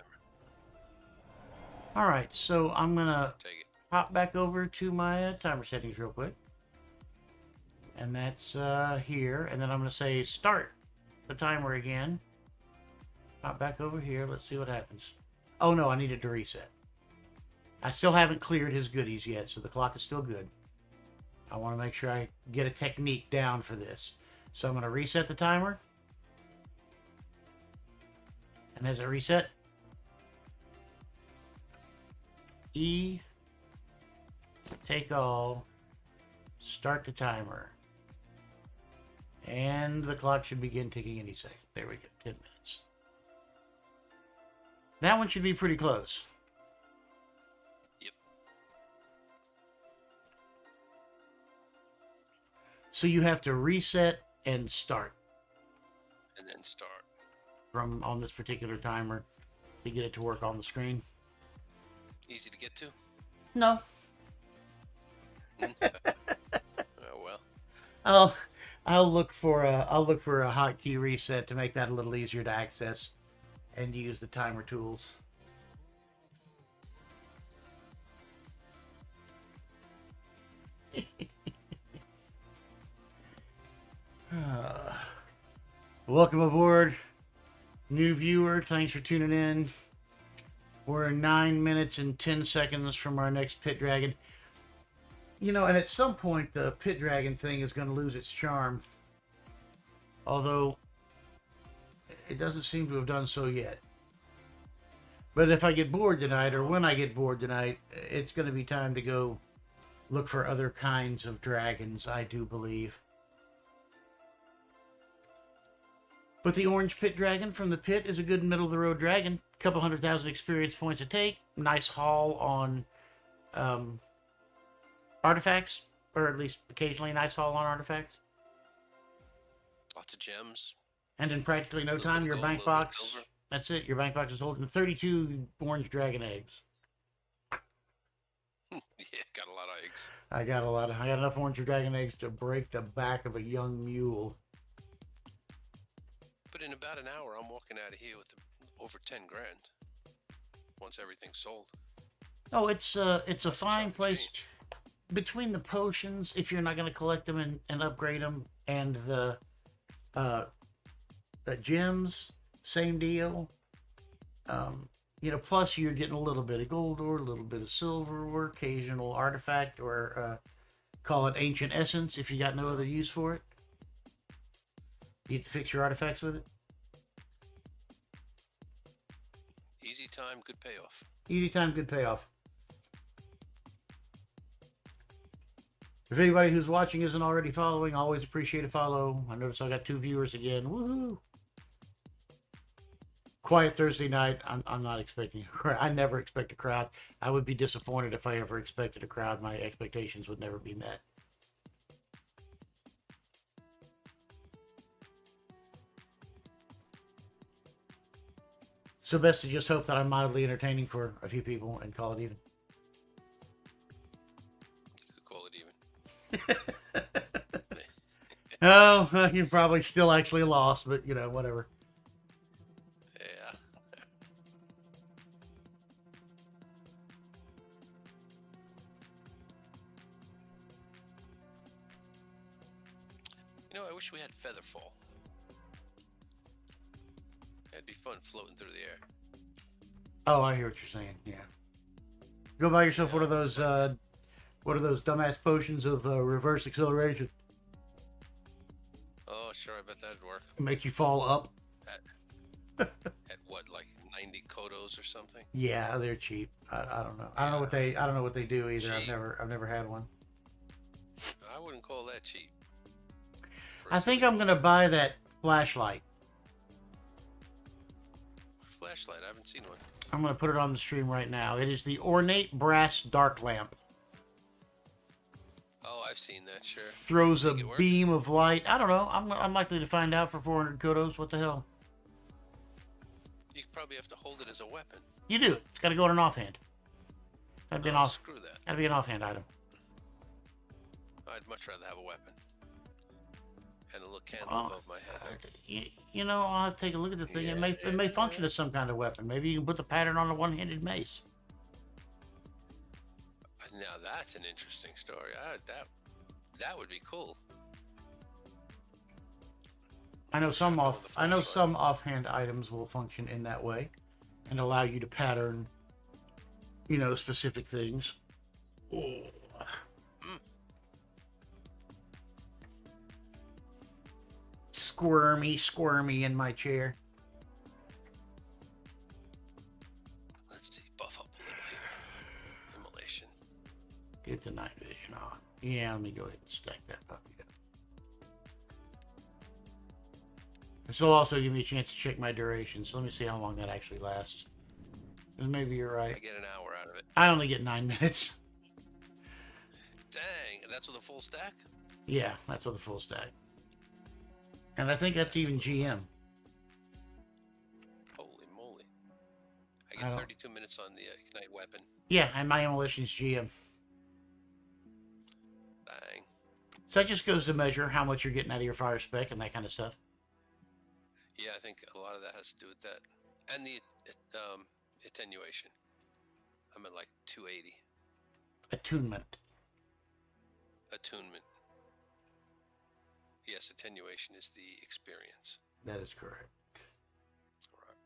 Alright, so I'm gonna Take it. hop back over to my timer settings real quick. And that's here. And then I'm going to say start the timer again. Hop back over here. Let's see what happens. Oh no, I needed to reset. I still haven't cleared his goodies yet, so the clock is still good. I want to make sure I get a technique down for this. So I'm going to reset the timer. And as it reset, E, take all, start the timer. And the clock should begin ticking any second. There we go, 10 minutes. That one should be pretty close. Yep. So you have to reset and start And then start. from on this particular timer to get it to work on the screen. Easy to get to? No. Oh, well. I'll look for a hotkey reset to make that a little easier to access and use the timer tools. Welcome aboard, new viewer. Thanks for tuning in. We're 9 minutes and 10 seconds from our next Pit Dragon. You know, and at some point, the Pit Dragon thing is going to lose its charm. Although, it doesn't seem to have done so yet. But if I get bored tonight, or when I get bored tonight, it's going to be time to go look for other kinds of dragons, I do believe. But the orange Pit Dragon from the pit is a good middle-of-the-road dragon. Couple 100,000 experience points a take. Nice haul on artifacts, or at least occasionally a nice haul on artifacts. Lots of gems. And in practically no time, your bank box, that's it, your bank box is holding 32 orange dragon eggs. Yeah, got a lot of eggs. I got enough orange dragon eggs to break the back of a young mule. But in about an hour, I'm walking out of here with over 10 grand. Once everything's sold. Oh, it's a fine place. Change. Between the potions, if you're not going to collect them and upgrade them, and the gems, same deal. You know, plus you're getting a little bit of gold ore, a little bit of silver ore, occasional artifact, or call it ancient essence if you got no other use for it. You get to fix your artifacts with it. Easy time, good payoff. Easy time, good payoff. If anybody who's watching isn't already following, always appreciate a follow. I notice I got 2 viewers again. Woohoo! Quiet Thursday night. I'm not expecting a crowd. I never expect a crowd. I would be disappointed if I ever expected a crowd. My expectations would never be met. So best to just hope that I'm mildly entertaining for a few people and call it even. You could call it even. Oh, you probably still actually lost, but you know, whatever. Yeah. You know, I wish we had Featherfall. It'd be fun floating through the air. Oh, I hear what you're saying. Yeah. Go buy yourself one of those dumbass potions of reverse acceleration. Oh, sure, I bet that'd work. It makes you fall up. At what, like 90 kodos or something? Yeah, they're cheap. I don't know. I don't know what they do either. Cheap. I've never had one. I wouldn't call that cheap. I think I'm gonna buy that flashlight. Flashlight, I haven't seen one. I'm gonna put it on the stream right now. It is the ornate brass dark lamp. Oh, I've seen that, sure. Throws a Think it works? beam of light. I don't know. I'm likely to find out for 400 kodos. What the hell? You probably have to hold it as a weapon. You do. It's got to go on an offhand. Gotta be an Oh, off. screw that. Gotta be an offhand item. I'd much rather have a weapon. And a little candle Oh, above my head. you know, I'll have to take a look at the thing. It may function as some kind of weapon. Maybe you can put the pattern on a one-handed mace. Now that's an interesting story. That would be cool. I know some Shotgun with a flashlight. some offhand items will function in that way, and allow you to pattern, you know, specific things. Oh. Squirmy in my chair. Let's see, buff up a little here. Immolation. Get the night vision on. Yeah, let me go ahead and stack that puppy up. This will also give me a chance to check my duration, so let me see how long that actually lasts. 'Cause maybe you're right. I get an hour out of it. I only get 9 minutes. Dang, and that's with a full stack? Yeah, that's with a full stack. And I think that's even GM. you get 32 minutes on the Ignite weapon. Yeah, and my Immolation's GM. Dang. So that just goes to measure how much you're getting out of your fire spec and that kind of stuff. Yeah, I think a lot of that has to do with that. And the attenuation. I'm at like 280. Attunement. Attunement. Yes, attenuation is the experience. That is correct. Right.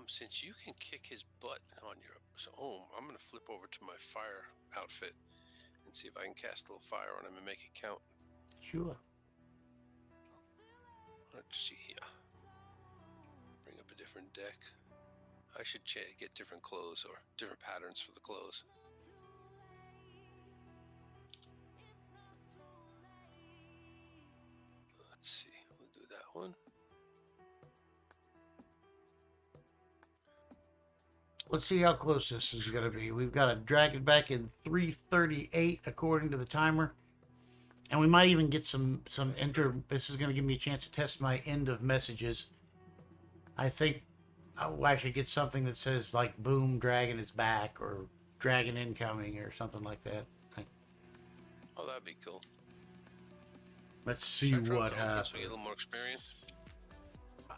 Since you can kick his butt on your own, I'm going to flip over to my fire outfit and see if I can cast a little fire on him and make it count. Sure. Let's see here. Bring up a different deck. I should get different clothes or different patterns for the clothes. Let's see. We'll do that one. Let's see how close this is going to be. We've got to drag it back in 3:38 according to the timer. And we might even get some this is going to give me a chance to test my end of messages. I think I'll actually get something that says like boom, dragon is back, or dragon incoming, or something like that. Oh, that'd be cool. Let's see what happens. So we get a little more experience.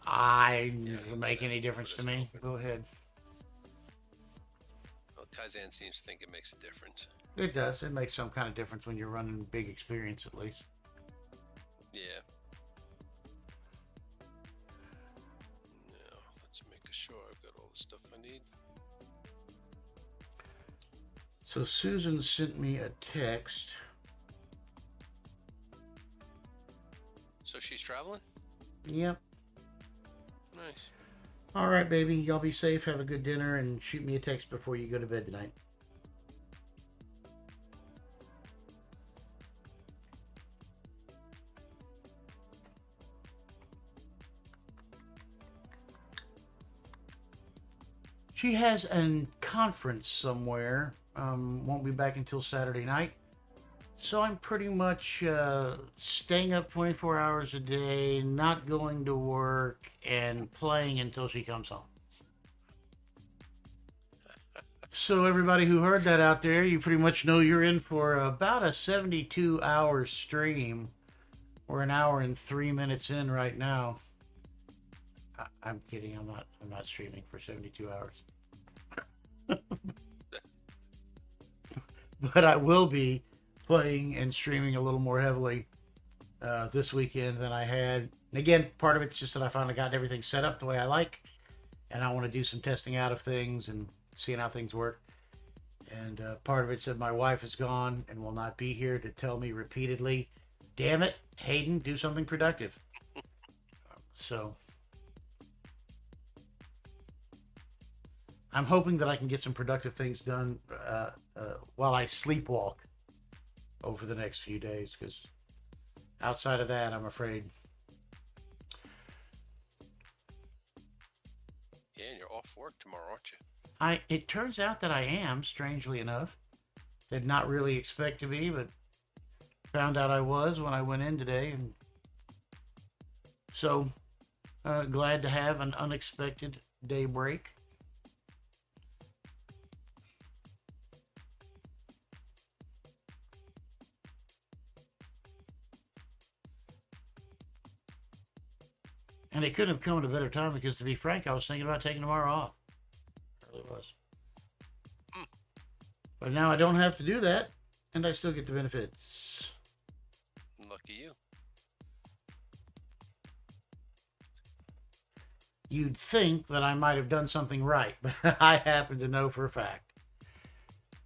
Doesn't make any difference to me. Go ahead. Well, Kaizen seems to think it makes a difference. It does. It makes some kind of difference when you're running big experience, at least. Yeah. Now, let's make sure I've got all the stuff I need. So Susan sent me a text. So she's traveling? Yep. Nice. All right, baby. Y'all be safe. Have a good dinner, and shoot me a text before you go to bed tonight. She has a conference somewhere. Won't be back until Saturday night. So I'm pretty much staying up 24 hours a day, not going to work, and playing until she comes home. So everybody who heard that out there, you pretty much know you're in for about a 72-hour stream. We're an hour and 3 minutes in right now. I'm kidding. I'm not streaming for 72 hours. But I will be playing and streaming a little more heavily this weekend than I had. And again, part of it's just that I finally got everything set up the way I like, and I want to do some testing out of things and seeing how things work. And part of it's that my wife is gone and will not be here to tell me repeatedly, "Damn it, Hayden, do something productive." So I'm hoping that I can get some productive things done while I sleepwalk over the next few days, because outside of that, I'm afraid. Yeah, and you're off work tomorrow, aren't you? It turns out that I am, strangely enough. Did not really expect to be, but found out I was when I went in today. And so glad to have an unexpected day break. And it couldn't have come at a better time, because, to be frank, I was thinking about taking tomorrow off. I really was. But now I don't have to do that, and I still get the benefits. Lucky you. You'd think that I might have done something right, but I happen to know for a fact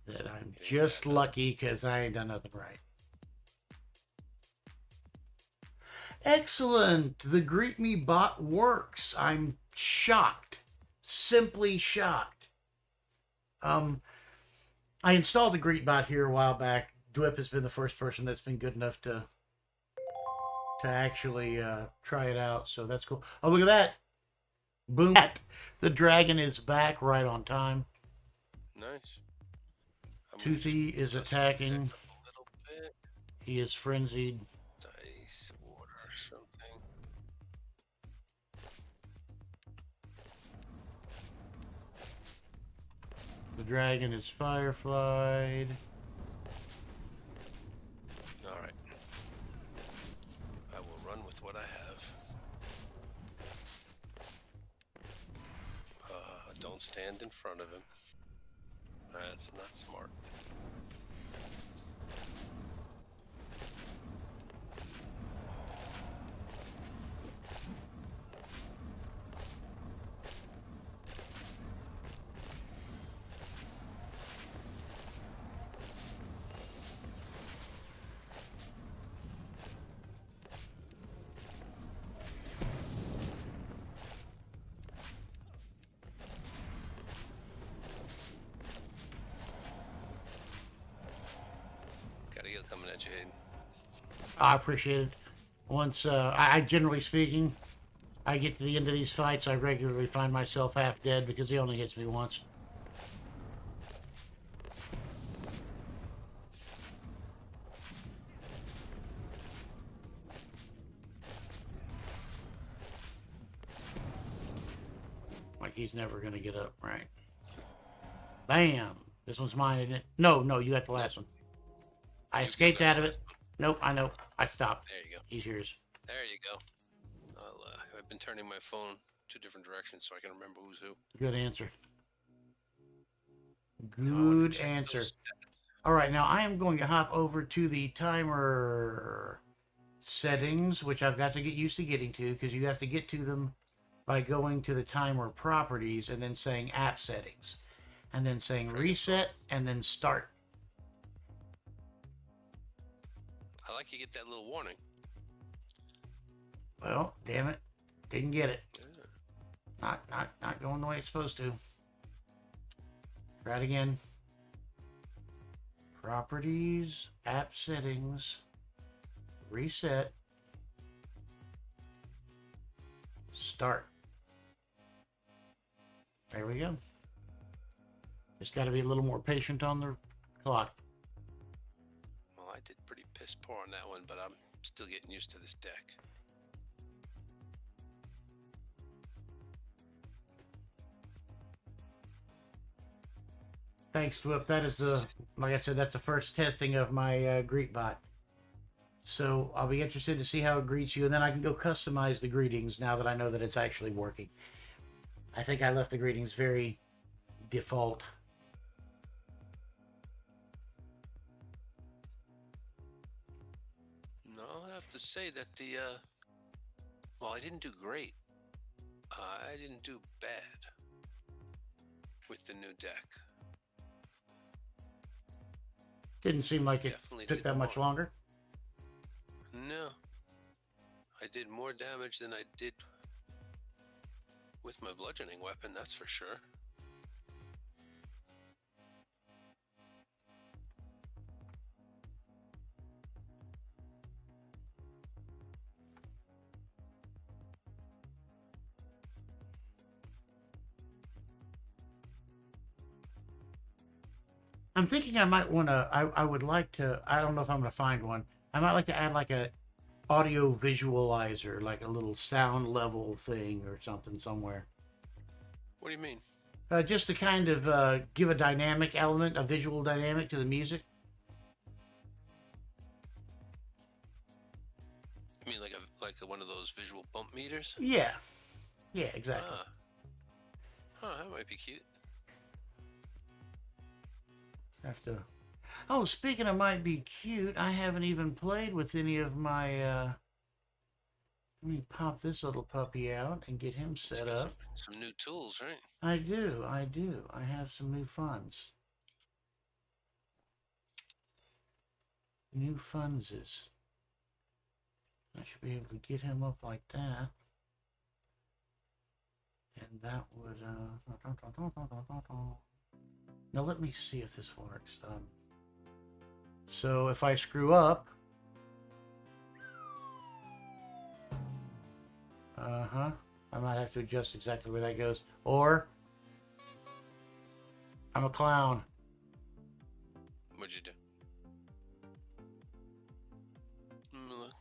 that I'm just lucky because I ain't done nothing right. Excellent. The Greet Me bot works. I'm shocked. Simply shocked. I installed the Greet bot here a while back. Dwip has been the first person that's been good enough to actually try it out, so that's cool. Oh, look at that. Boom. The dragon is back right on time. Nice. Toothy is attacking. He is frenzied. Ice water or something. The dragon is fireflied. All right. I will run with what I have. Don't stand in front of him. That's not smart. Got a heal coming at you, Aiden. I appreciate it. Once, I generally speaking, I get to the end of these fights, I regularly find myself half dead because he only hits me once. Like he's never gonna get up, right? Bam! This one's mine, isn't it? No, no, you got the last one. I escaped out of it. Nope, I know. I stopped. There you go. He's yours. There you go. I've been turning my phone to different directions so I can remember who's who. Good answer. I wanna Good check answer. those stats. All right, now I am going to hop over to the timer settings, which I've got to get used to getting to because you have to get to them by going to the timer properties and then saying app settings and then saying reset and then start. I like you get that little warning. Well, damn it. Didn't get it. Yeah. Not going the way it's supposed to. Try it again. Properties, app settings, reset, start. There we go. Just got to be a little more patient on the clock. Well, I did pretty piss poor on that one, but I'm still getting used to this deck. Thanks, Whip. That is the, like I said, that's the first testing of my greet bot. So I'll be interested to see how it greets you, and then I can go customize the greetings now that I know that it's actually working. I think I left the greetings very default. No, I have to say that well, I didn't do great. I didn't do bad with the new deck. Didn't seem like it Definitely took did that much more. longer. No. I did more damage than I did with my bludgeoning weapon, that's for sure. I'm thinking I might want to, I would like to, I don't know if I'm going to find one. I might like to add like a audio visualizer, like a little sound level thing or something somewhere. What do you mean? Just to kind of give a dynamic element, a visual dynamic to the music. You mean like one of those visual bump meters? Yeah. Yeah, exactly. Ah. Huh, that might be cute. Have to. Oh, speaking of might be cute, I haven't even played with any of my. Let me pop this little puppy out and get him set Got up. some new tools, right? I do. I have some new funds. New funses. I should be able to get him up like that. And that would, Now let me see if this works. So if I screw up, I might have to adjust exactly where that goes. Or I'm a clown. What'd you do? Look.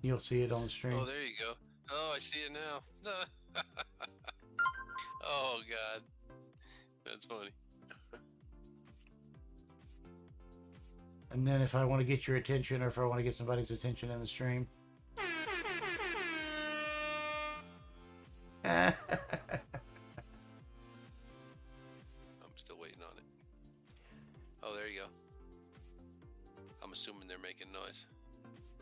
You'll see it on the stream. Oh, there you go. Oh, I see it now. Oh, God. That's funny. And then if I want to get your attention, or if I want to get somebody's attention in the stream. I'm still waiting on it. Oh, there you go. I'm assuming they're making noise.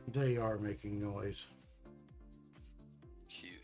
They are making noise. Cute.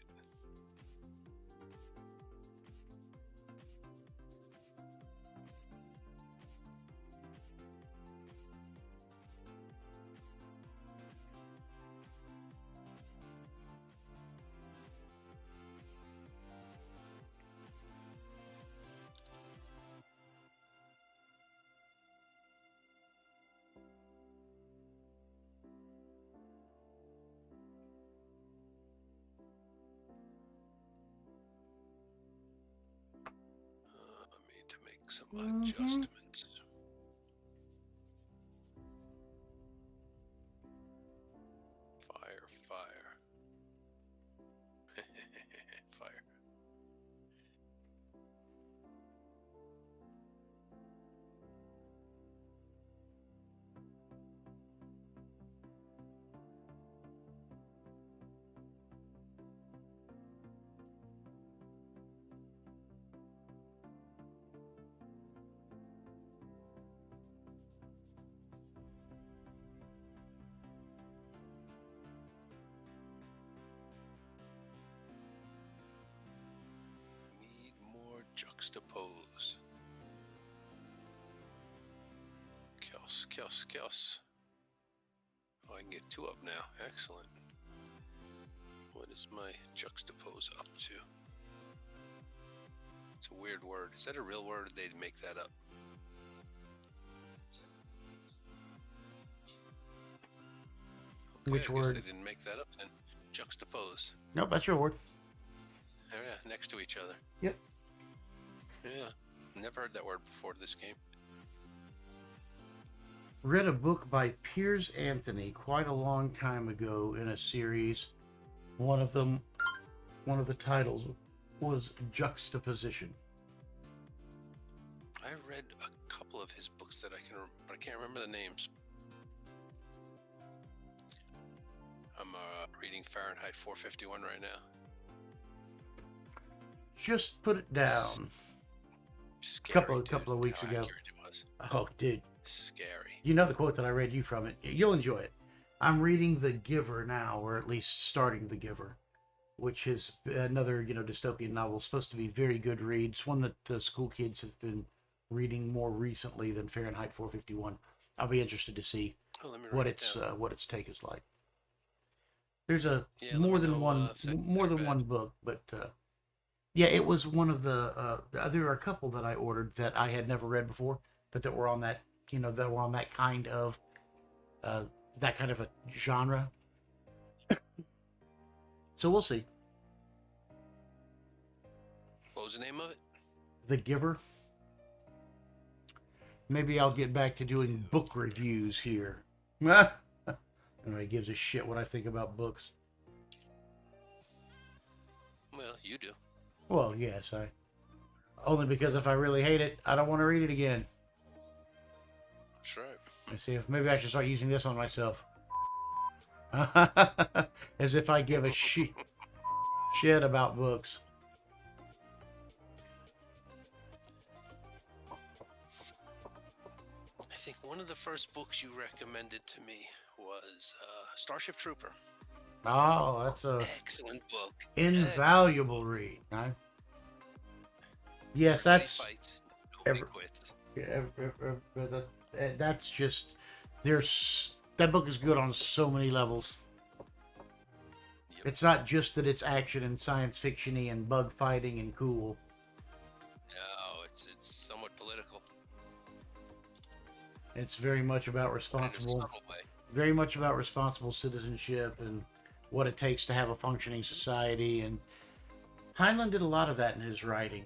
I need to make some adjustments. Fire, fire. Fire. Need more juxtapose. Kels. Oh, I can get 2 up now. Excellent. What is my juxtapose up to? It's a weird word. Is that a real word, or did they make that up? Okay, Which I word? guess they didn't make that up then. Juxtapose. Nope, that's your word. Oh, yeah, next to each other. Yep. Yeah, never heard that word before this game. Read a book by Piers Anthony quite a long time ago in a series. One of the titles was Juxtaposition. I read a couple of his books that but I can't remember the names. I'm reading Fahrenheit 451 right now. Just put it down. Scary, couple of weeks how ago. accurate it was. Oh, dude. Scary. You know the quote that I read you from it. You'll enjoy it. I'm reading The Giver now, or at least starting The Giver, which is another, dystopian novel. Supposed to be very good read. It's one that the school kids have been reading more recently than Fahrenheit 451. I'll be interested to see what its take is like. There's more than one book, but yeah, it was one of the. There are a couple that I ordered that I had never read before, but that were on that that kind of a genre. So we'll see. What was the name of it? The Giver. Maybe I'll get back to doing book reviews here. Nobody gives a shit what I think about books. Well, you do. Well, yes, only because if I really hate it, I don't want to read it again. That's right. Let's see if maybe I should start using this on myself. As if I give a shit about books. I think one of the first books you recommended to me was Starship Trooper. Oh, that's a excellent book. Invaluable read. Huh? Yes, Everybody that's fights. Nobody quits. that's just that book is good on so many levels. Yep. It's not just that it's action and science fiction-y and bug fighting and cool. No, it's somewhat political. It's very much about very much about responsible citizenship and what it takes to have a functioning society. And Heinlein did a lot of that in his writing.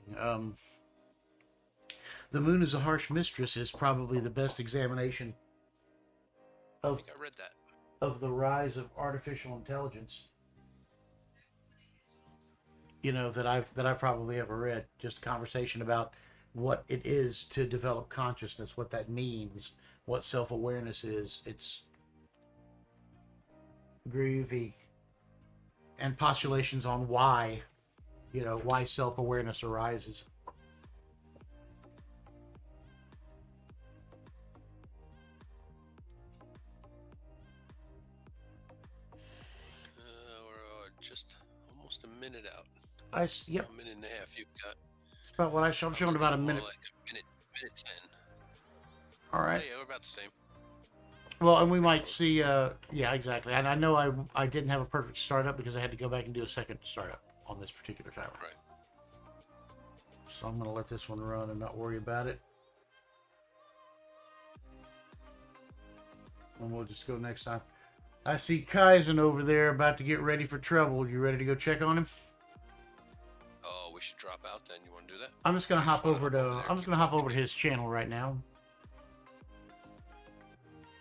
The Moon is a Harsh Mistress is probably the best examination I think I read that. of the rise of artificial intelligence, that I've probably ever read. Just a conversation about what it is to develop consciousness, what that means, what self-awareness is. It's groovy. And postulations on why, why self-awareness arises. We're just almost a minute out. Yep. A minute and a half you've got. It's about what I'm showing about a minute. Like a minute 10. All right. Yeah, we're about the same. Well, and we might see, yeah, exactly. And I know I didn't have a perfect startup because I had to go back and do a second startup on this particular tower. Right. So I'm going to let this one run and not worry about it. And we'll just go next time. I see Kaizen over there about to get ready for trouble. You ready to go check on him? Oh, we should drop out then. You want to do that? I'm just going to hop over to his channel right now.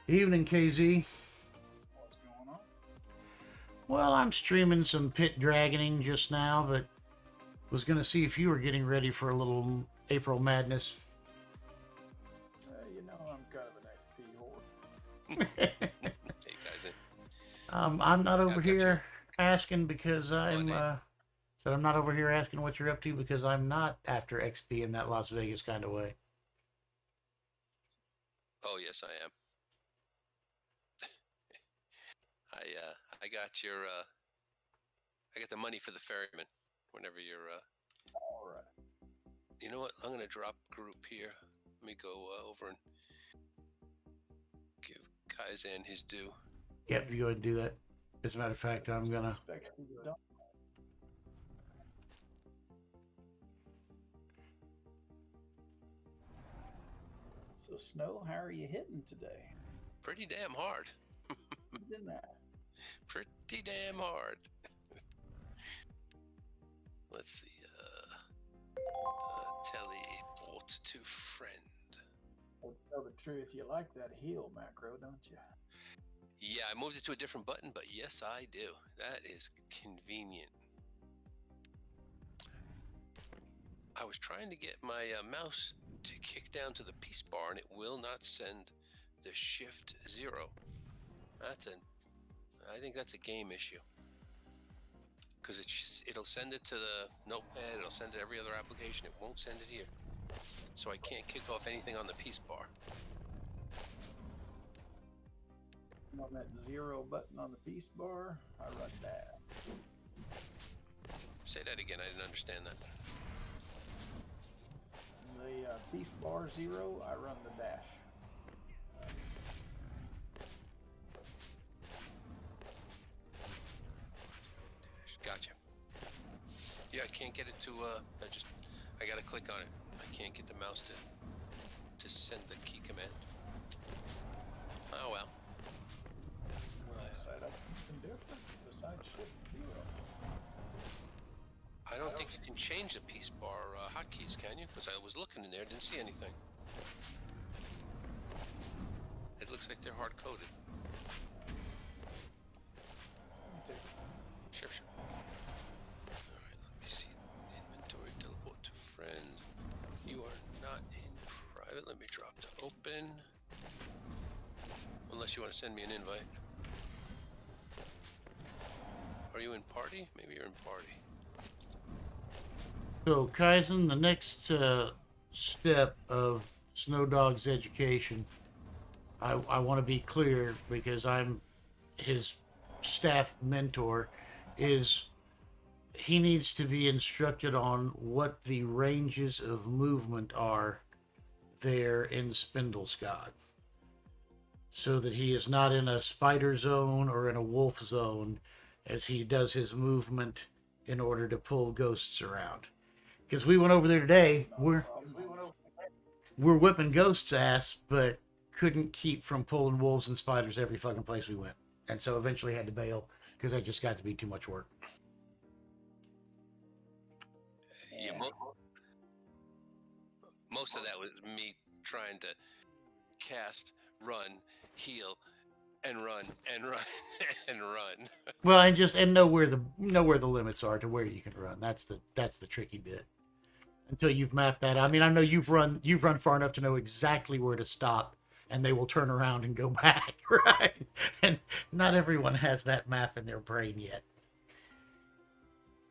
Evening, KZ. What's going on? Well, I'm streaming some pit dragoning just now, but was going to see if you were getting ready for a little April madness. You know, I'm kind of an XP whore. Hey, guys. I'm not over got here asking because I'm not over here asking what you're up to because I'm not after XP in that Las Vegas kind of way. Oh, yes, I am. I got your I got the money for the ferryman whenever you're All right. You know what? I'm gonna drop group here. Let me go over and give Kaizen his due. Yep, you go ahead and do that. As a matter of fact, I'm gonna. Expect you to dump. So, Snow, how are you hitting today? Pretty damn hard. Didn't that? Pretty damn hard. Let's see. Teleport to friend. Well, to tell the truth, you like that heal macro, don't you? Yeah, I moved it to a different button, but yes, I do. That is convenient. I was trying to get my mouse to kick down to the peace bar, and it will not send the shift 0. I think that's a game issue. Because it'll send it to the notepad, it'll send it to every other application, it won't send it here. So I can't kick off anything on the peace bar. On that 0 button on the peace bar, I run that. Say that again, I didn't understand that. The peace bar 0, I run the dash. Gotcha. Yeah, I can't get it to, I gotta click on it. I can't get the mouse to send the key command. Oh well. Set up something different besides shift 0. I don't think you can change the peace bar hotkeys, can you? Because I was looking in there, didn't see anything. It looks like they're hard-coded. Sure. Alright, let me see. Inventory, teleport to friend. You are not in private. Let me drop to open. Unless you want to send me an invite. Are you in party? Maybe you're in party. So, Kaizen, the next step of Snow Dog's education, I want to be clear because I'm his staff mentor, is he needs to be instructed on what the ranges of movement are there in Spindlescott, so that he is not in a spider zone or in a wolf zone as he does his movement in order to pull ghosts around. Because we went over there today, we're whipping ghosts' ass, but couldn't keep from pulling wolves and spiders every fucking place we went. And so eventually had to bail because that just got to be too much work. Yeah, most of that was me trying to cast, run, heal, and run, and run, and run. Well, and know where the limits are to where you can run. That's the tricky bit. Until you've mapped that. I mean, I know you've run far enough to know exactly where to stop and they will turn around and go back, right? And not everyone has that map in their brain yet.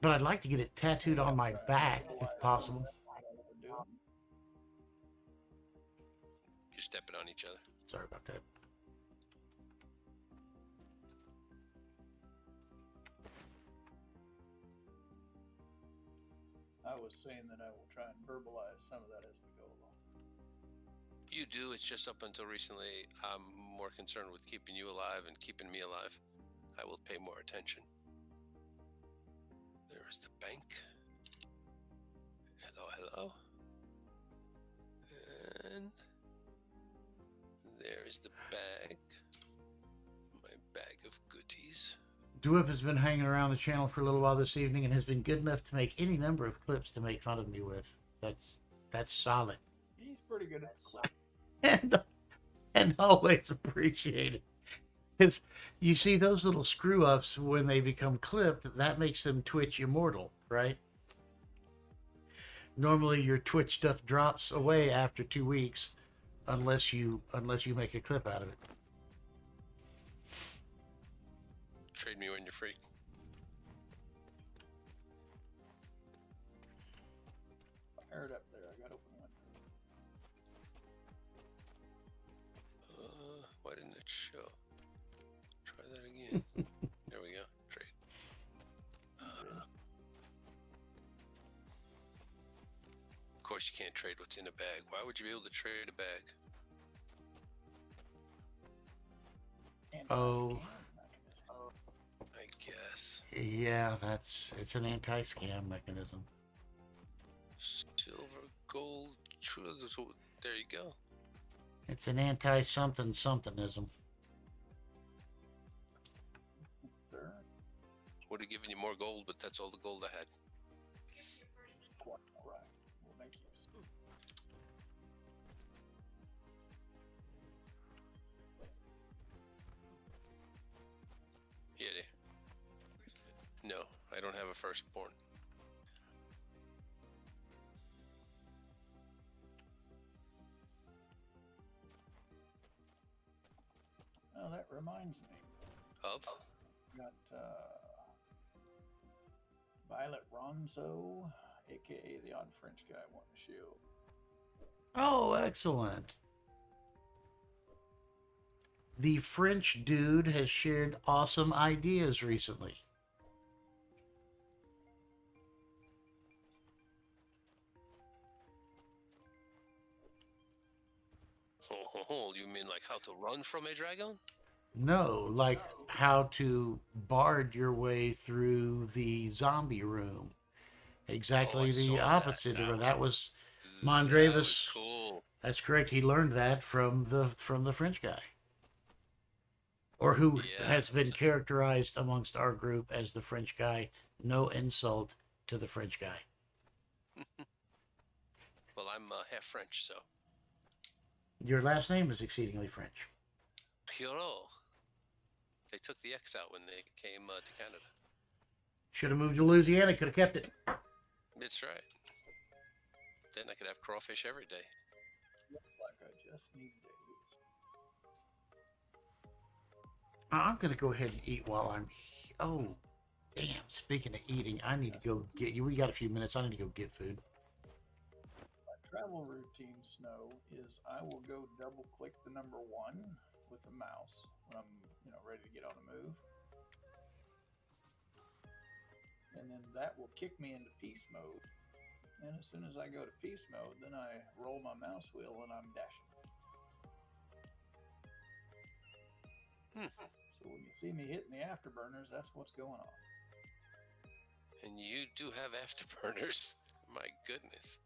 But I'd like to get it tattooed on my back if possible. You're stepping on each other. Sorry about that. I was saying that I will try and verbalize some of that as we go along. You do. It's just up until recently, I'm more concerned with keeping you alive and keeping me alive. I will pay more attention. There is the bank. Hello, hello. And there is the bag. My bag of goodies. Dewip has been hanging around the channel for a little while this evening and has been good enough to make any number of clips to make fun of me with. That's solid. He's pretty good at the clip. And always appreciated. Because you see those little screw ups when they become clipped, that makes them Twitch immortal, right? Normally your Twitch stuff drops away after 2 weeks unless you make a clip out of it. Trade me when you're free. Fire it up there. I got open window. Why didn't it show? Try that again. There we go. Trade. Of course, you can't trade what's in a bag. Why would you be able to trade a bag? Oh. I guess. Yeah, it's an anti-scam mechanism. Silver, gold, true. There you go. It's an anti-something-somethingism. Sir. Would have given you more gold, but that's all the gold I had. Quite all right. We'll make use. Yeah, no, I don't have a firstborn. Oh, that reminds me. Of? Got Violet Ronzo, aka the odd French guy, wanting a shield. Oh, excellent. The French dude has shared awesome ideas recently. Oh, you mean like how to run from a dragon? No, like how to bard your way through the zombie room. Exactly I the saw opposite. that. That was That was Mondrevis. cool. That's correct. He learned that from the French guy, or who Yeah. has been characterized amongst our group as the French guy. No insult to the French guy. Well, I'm half French, so. Your last name is exceedingly French. Pierrot. They took the X out when they came to Canada. Should have moved to Louisiana. Could have kept it. That's right. Then I could have crawfish every day. Looks like I just need days. I'm gonna go ahead and eat while I'm. Oh, damn! Speaking of eating, I need to go get you. We got a few minutes. I need to go get food. My travel routine, Snow, is I will go double click the number 1 with the mouse when I'm, ready to get on a move. And then that will kick me into peace mode. And as soon as I go to peace mode, then I roll my mouse wheel and I'm dashing. So when you see me hitting the afterburners, that's what's going on. And you do have afterburners. My goodness.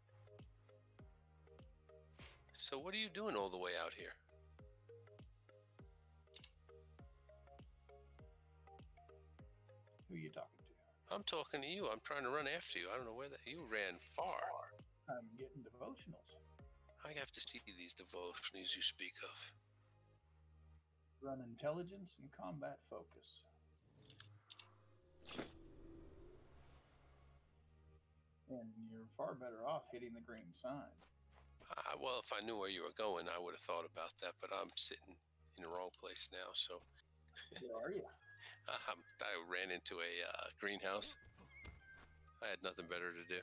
So what are you doing all the way out here? Who are you talking to? I'm talking to you. I'm trying to run after you. I don't know where that you ran far. I'm getting devotionals. I have to see these devotionals you speak of. Run intelligence and combat focus. And you're far better off hitting the green sign. Well, if I knew where you were going, I would have thought about that, but I'm sitting in the wrong place now. So Where are you? I ran into a greenhouse. I had nothing better to do.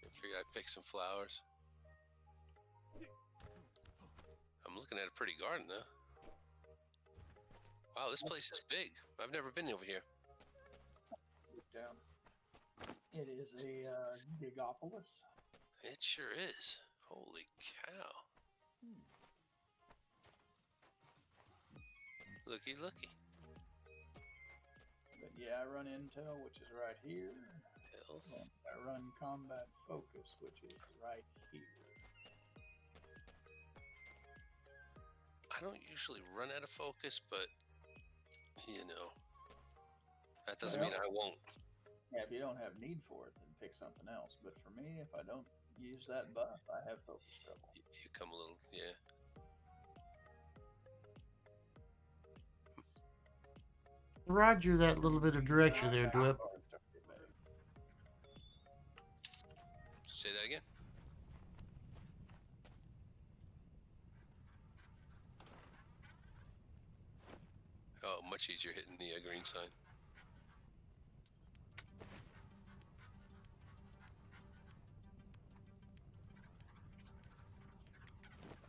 I figured I'd pick some flowers. I'm looking at a pretty garden, though. Wow, this place is big. I've never been over here. Look down. It is a gigopolis. It sure is. Holy cow. Looky, looky. But yeah, I run Intel, which is right here. Health. And I run Combat Focus, which is right here. I don't usually run out of focus, but, you know, that doesn't mean I won't. Yeah, if you don't have need for it, then pick something else. But for me, if I don't use that buff, I have focus trouble. You come a little, yeah. Roger that little bit of direction there, Dwip. Say that again? Oh, much easier hitting the green sign.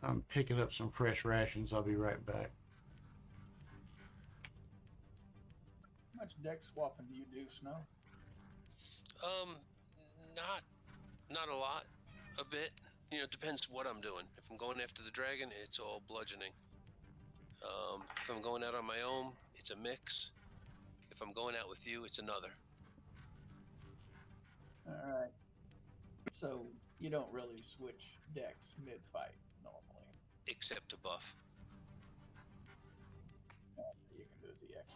I'm picking up some fresh rations. I'll be right back. How much deck swapping do you do, Snow? Not a lot. A bit. You know, it depends what I'm doing. If I'm going after the dragon, it's all bludgeoning. If I'm going out on my own, it's a mix. If I'm going out with you, it's another. All right. So you don't really switch decks mid-fight normally. Except to buff. You can do the X.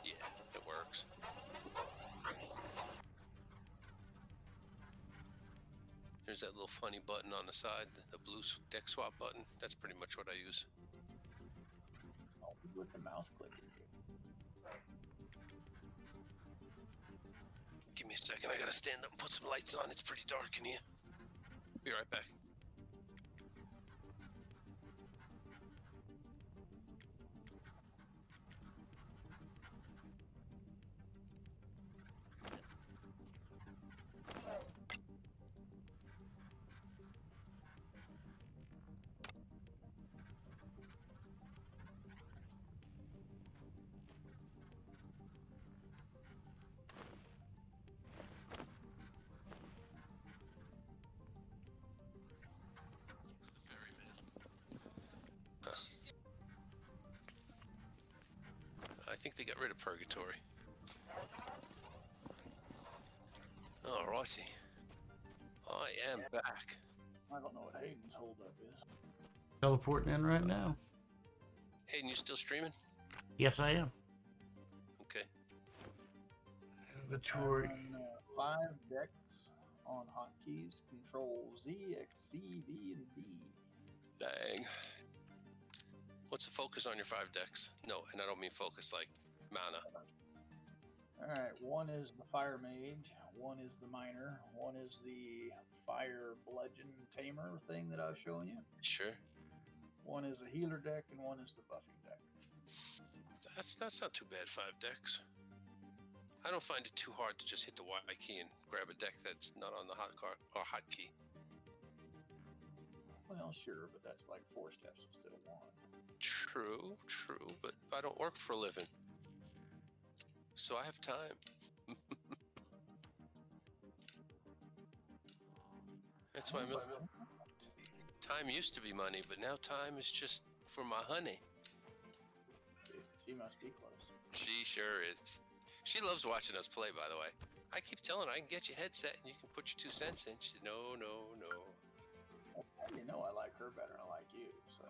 Yeah, it works. There's that little funny button on the side, the blue deck swap button. That's pretty much what I use. With the mouse click. Give me a second. I gotta stand up and put some lights on. It's pretty dark in here. Be right back. I think they got rid of Purgatory. Alrighty. I am back. I don't know what Hayden's holdup is. Teleporting in right now. Hayden, you still streaming? Yes, I am. Okay. Inventory. I run 5 decks on hotkeys. Control Z, X, C, B, and D. Dang. What's the focus on your 5 decks? No, and I don't mean focus like mana. Alright, one is the Fire Mage, one is the Miner, one is the Fire Bludgeon Tamer thing that I was showing you. Sure. One is a healer deck, and one is the buffing deck. That's not too bad, 5 decks. I don't find it too hard to just hit the Y key and grab a deck that's not on the hotkey. Well, sure, but that's like 4 steps instead of 1. True, but I don't work for a living. So I have time. That's why time used to be money, but now time is just for my honey. She must be close. She sure is. She loves watching us play, by the way. I keep telling her I can get you a headset and you can put your 2 cents in. She said, no. You know I like her better than I like you. So.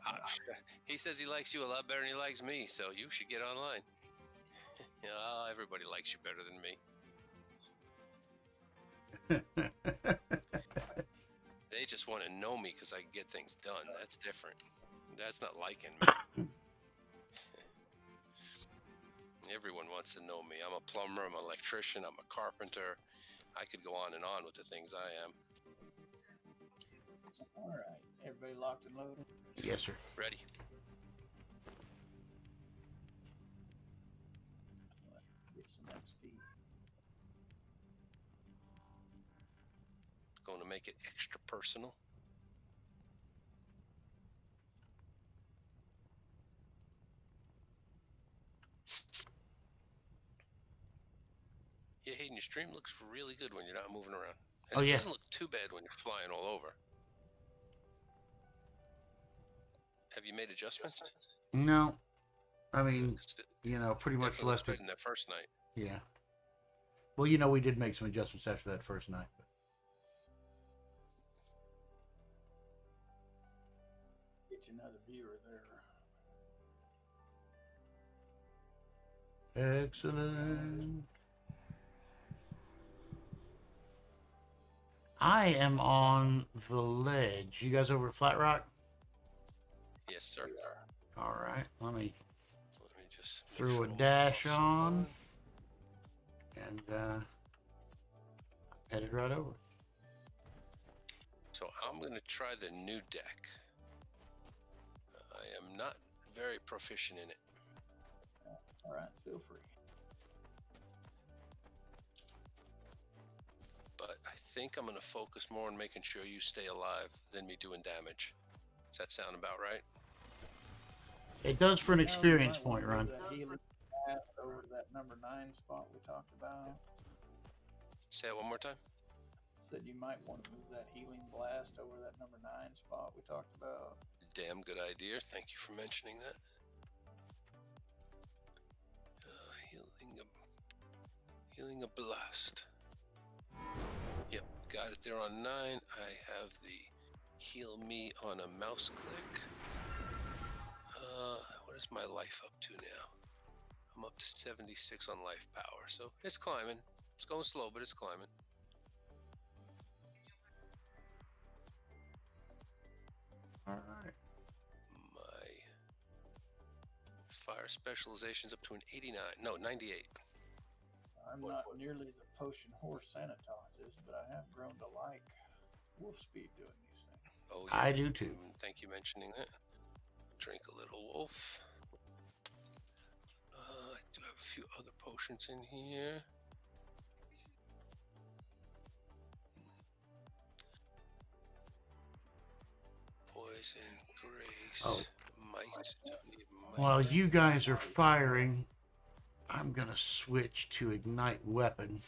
He says he likes you a lot better than he likes me, so you should get online. Everybody likes you better than me. They just want to know me because I can get things done. That's different. That's not liking me. Everyone wants to know me. I'm a plumber, I'm an electrician, I'm a carpenter. I could go on and on with the things I am. All right, everybody locked and loaded. Yes, sir. Ready. Get some XP. Going to make it extra personal. Yeah, Hayden, your stream looks really good when you're not moving around. And Oh, it yeah. doesn't look too bad when you're flying all over. Have you made adjustments? No, I mean, 'Cause it pretty much definitely looks left better it. than that first night. Yeah. Well, we did make some adjustments after that first night. Get you another viewer there. Excellent. I am on the ledge. You guys over at Flat Rock? Yes, sir. We are. All right. Let me Let me just make throw sure a all my dash buffs are on and headed right over. So I'm going to try the new deck. I am not very proficient in it. All right, feel free. But I think I'm going to focus more on making sure you stay alive than me doing damage. Does that sound about right? It does for an Now, you experience might wanna point run. move that healing path over to that number 9 spot we talked about. Say it one more time. Said you might want to move that healing blast over to that number 9 spot we talked about. Damn good idea. Thank you for mentioning that. Healing a blast. Yep, got it there on 9. I have the heal me on a mouse click. What is my life up to now? I'm up to 76 on life power, so it's climbing. It's going slow, but it's climbing. All right. My fire specialization's up to an 89. No, 98. I'm not nearly the potion horse Sanitas is, but I have grown to like wolf speed doing these things. Oh, yeah. I do too. Thank you for mentioning that. Drink a little wolf. I do have a few other potions in here. Poison, grace, Oh. might. Don't need might. While you guys are firing, I'm gonna switch to ignite weapon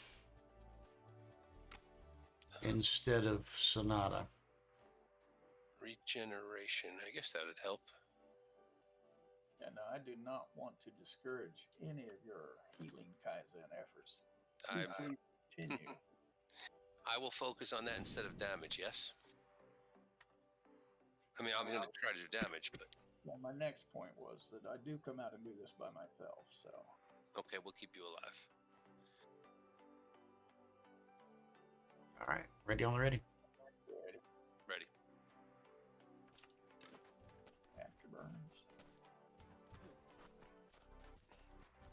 instead of Sonata. Regeneration. I guess that'd help. Yeah, no, I do not want to discourage any of your healing Kaizen efforts. Please continue. I will focus on that instead of damage, yes? I mean, I'm going to try to do damage, but Well, my next point was that I do come out and do this by myself, so okay, we'll keep you alive. All right. Ready on the ready. ready. Ready. Afterburners.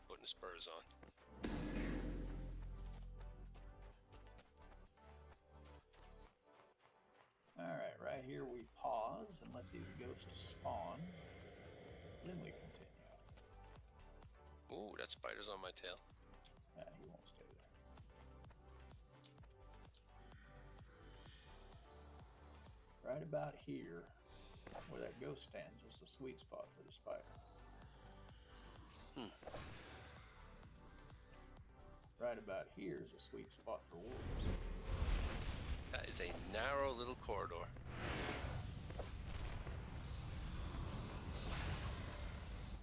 Putting the spurs on. Alright, right here we pause and let these ghosts spawn. Then we continue. Ooh, that spider's on my tail. Yeah, he won't stay there. Right about here, where that ghost stands, is the sweet spot for the spider. Right about here is a sweet spot for wolves. That is a narrow little corridor.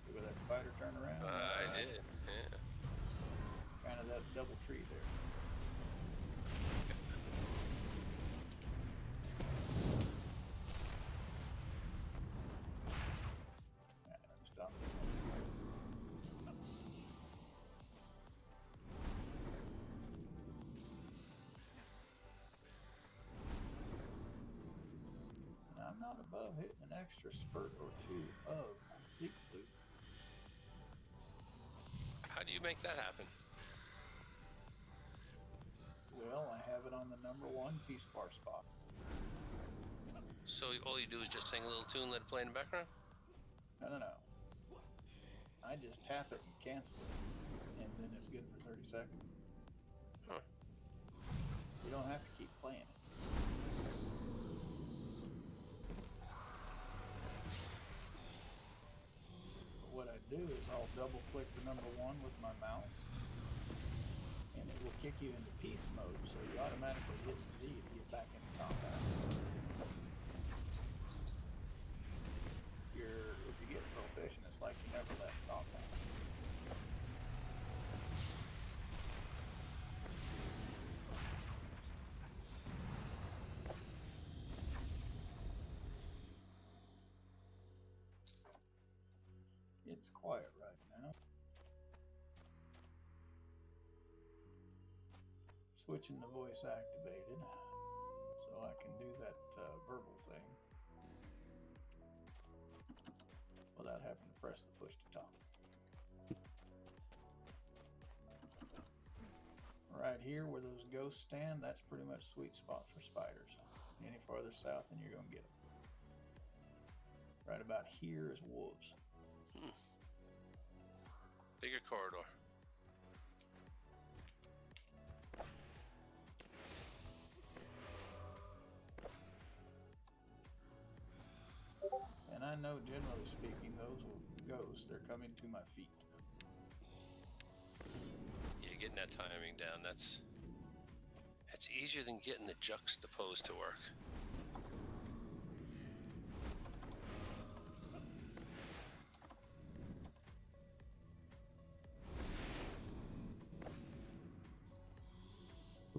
See where that spider turned around? I did, yeah. Kind of that double tree there. Stop. I'm not above hitting an extra spurt or two of Leap Flute. How do you make that happen? Well, I have it on the number 1 peace bar spot. So all you do is just sing a little tune, let it play in the background? No. I just tap it and cancel it, and then it's good for 30 seconds. Huh. You don't have to keep playing it. But what I do is I'll double click the number 1 with my mouse, and it will kick you into peace mode, so you automatically hit Z to get back into combat. If you get proficient, it's like you never left combat. It's quiet right now. Switching the voice activated, so I can do that verbal thing without having to press the push to talk. Right here where those ghosts stand, that's pretty much sweet spot for spiders. Any farther south and you're gonna get them. Right about here is wolves. Bigger corridor. And I know, generally speaking, those ghosts, they're coming to my feet. Yeah, getting that timing down, that's easier than getting the juxtapose to work.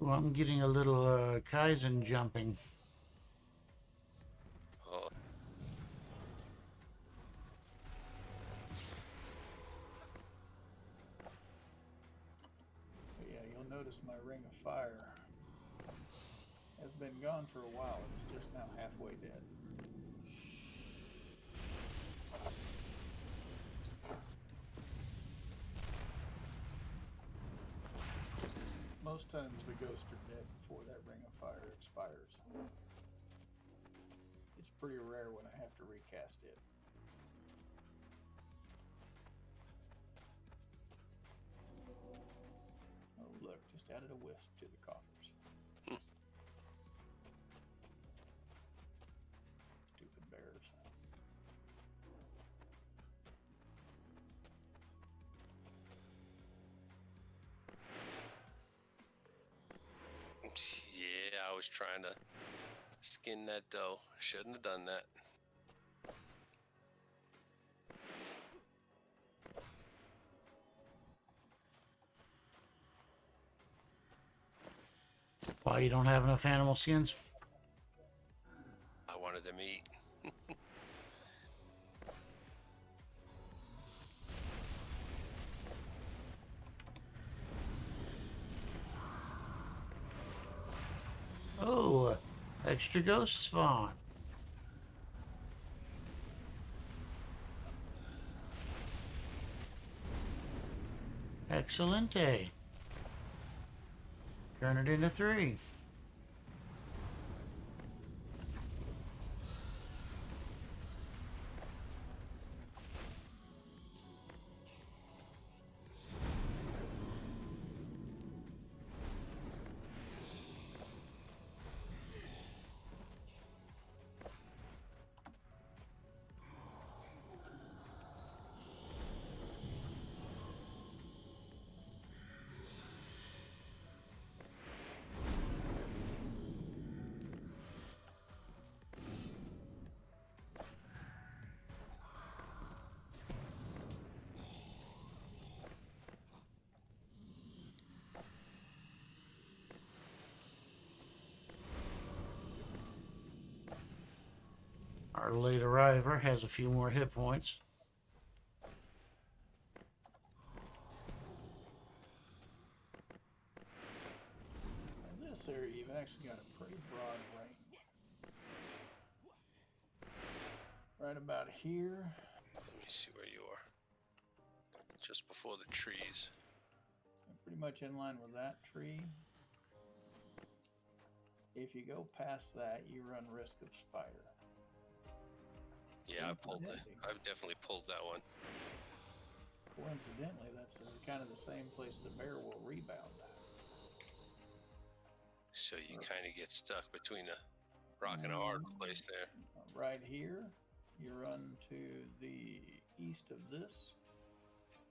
Well, I'm getting a little Kaizen jumping. Oh, But yeah, you'll notice my ring of fire has been gone for a while. It's just now halfway dead. Most times the ghosts are dead before that ring of fire expires. It's pretty rare when I have to recast it. Oh look, just added a wisp to the coffers. Stupid bears. yeah, I was trying to skin that dough. Shouldn't have done that. Why, you don't have enough animal skins? I wanted them eat. Oh, extra ghost spawn. Excelente. Turn it into 3. Our late arriver has a few more hit points. In this area, you've actually got a pretty broad range. Right about here. Let me see where you are. Just before the trees. And pretty much in line with that tree. If you go past that, you run risk of spider. Yeah, I pulled it. I've definitely pulled that one. Coincidentally, that's kind of the same place the bear will rebound at. So you kind of get stuck between a rock and a hard place there. Right here, you run to the east of this,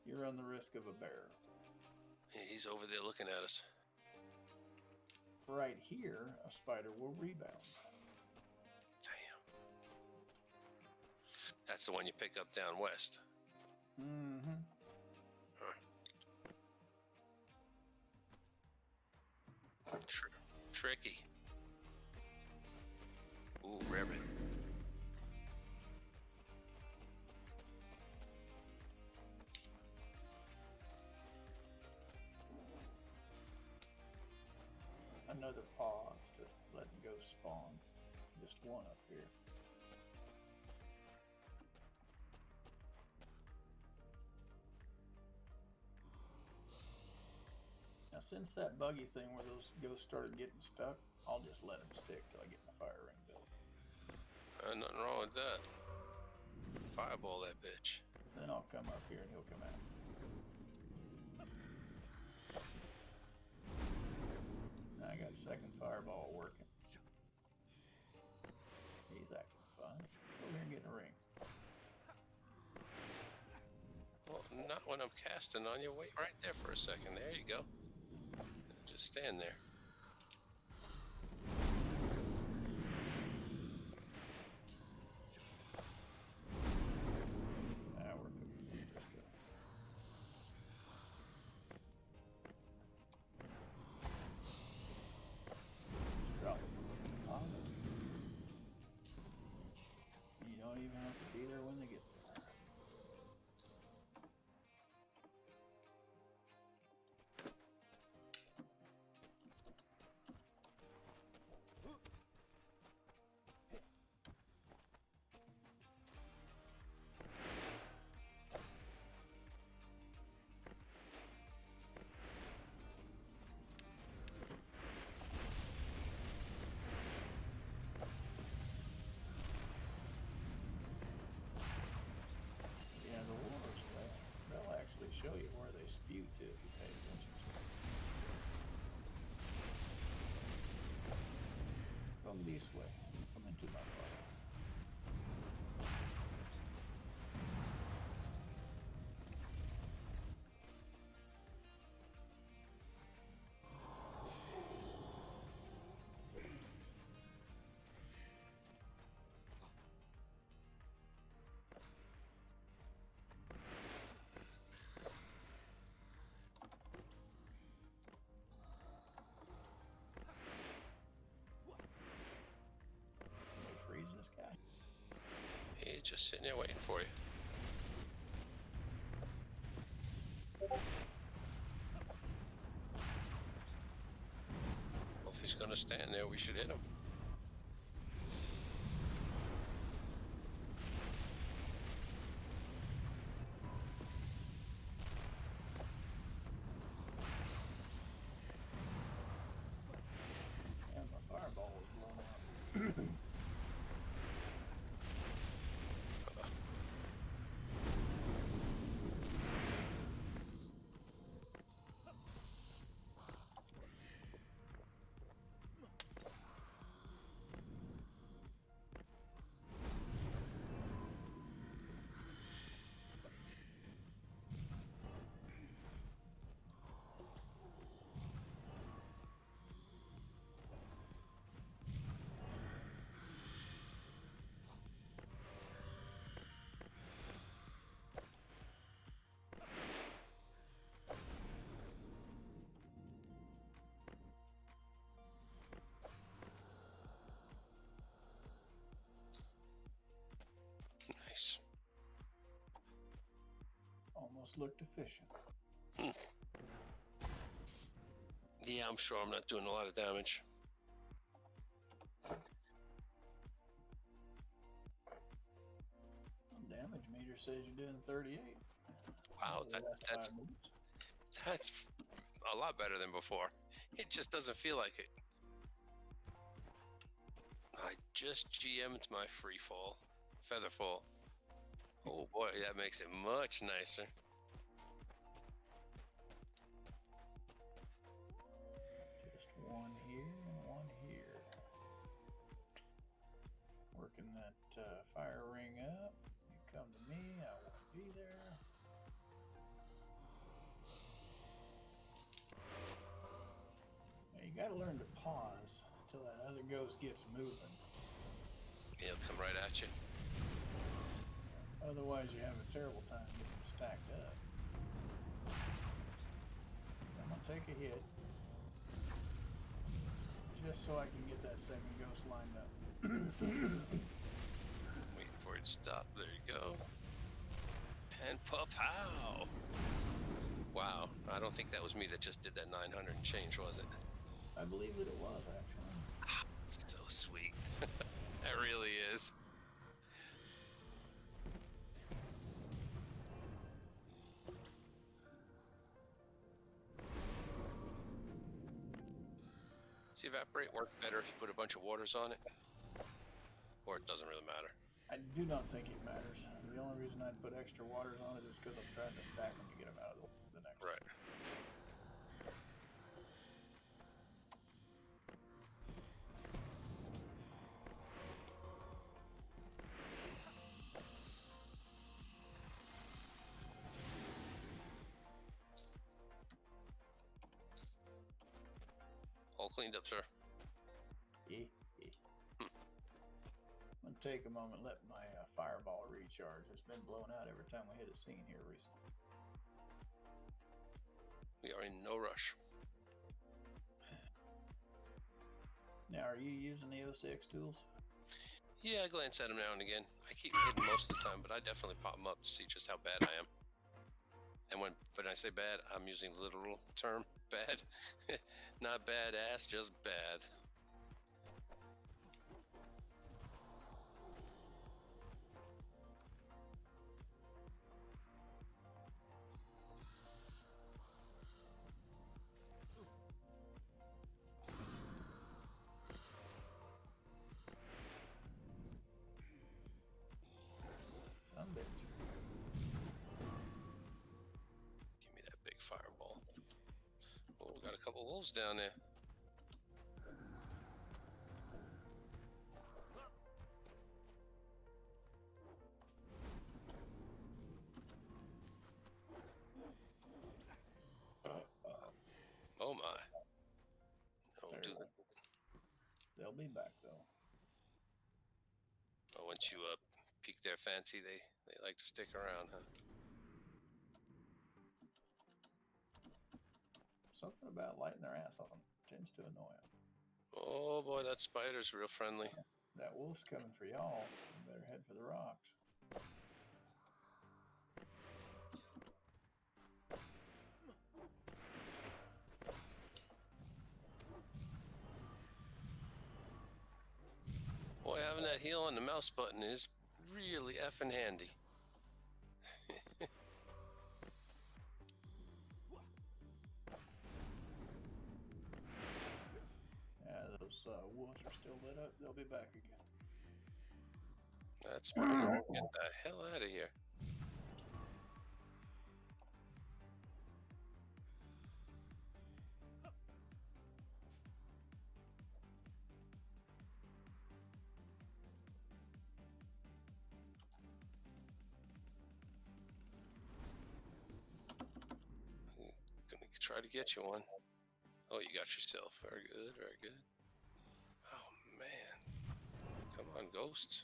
you run the risk of a bear. He's over there looking at us. Right here, a spider will rebound. Damn. That's the one you pick up down west. Mm-hmm. Tricky. Ooh, rabbit. Another pause to let them go spawn. Just one up here. Now, since that buggy thing where those ghosts started getting stuck, I'll just let them stick till I get my fire ring built. Nothing wrong with that. Fireball that bitch. Then I'll come up here and he'll come out. Now I got second fireball working. He's acting fun. Go here and get in the ring. Well, not when I'm casting on you. Wait right there for a second. There you go. Just stand there. Now we're cooking. Let's go. Just drop it. Awesome. You don't even have to be there when they get there. Yeah, the wars, they'll actually show you where they spew to if you pay attention to it. Come this way. Come into my fire. Can we freeze this guy? He's just sitting there waiting for you. Well, if he's gonna stand there, we should hit him. And my fireball was blown up. Nice. Almost looked efficient. Yeah, I'm sure I'm not doing a lot of damage. Damage meter says you're doing 38. Wow, The last that's 5 moves. that's a lot better than before. It just doesn't feel like it. I just GM'd my free fall Featherfall. Oh boy, that makes it much nicer. Just one here and one here. Working that fire ring up. You come to me, I won't be there. Now you gotta learn to pause until that other ghost gets moving. He'll come right at you. Otherwise, you have a terrible time getting them stacked up. So I'm gonna take a hit just so I can get that second ghost lined up. Waiting for it to stop. There you go. And pow! Wow, I don't think that was me that just did that 900 and change, was it? I believe that it was actually. It's so sweet. That really is. Does the evaporate work better if you put a bunch of waters on it? Or it doesn't really matter? I do not think it matters. The only reason I'd put extra waters on it is because I'm trying to stack them to get them out of the next one. Right. All cleaned up, sir. I'm gonna take a moment, let my fireball recharge. It's been blown out every time we hit a scene here recently. We are in no rush. Now, are you using the 06 tools? Yeah, I glance at them now and again. I keep hidden most of the time, but I definitely pop them up to see just how bad I am. And when I say bad, I'm using the literal term bad. Not badass, just bad. Some bitch. Give me that big fireball. Oh, we got a couple wolves down there. Oh my. Oh, There do we go. They'll be back though. oh, once you pique their fancy, they like to stick around, huh? Something about lighting their ass on them tends to annoy them. Oh boy, that spider's real friendly. That wolf's coming for y'all. You better head for the rocks. Boy, having that heal on the mouse button is really effing handy. Yeah, those wolves are still lit up. They'll be back again. That spider, get the hell out of here. Gonna try to get you one. Oh, you got yourself. Very good, very good. Oh man. Come on, ghosts.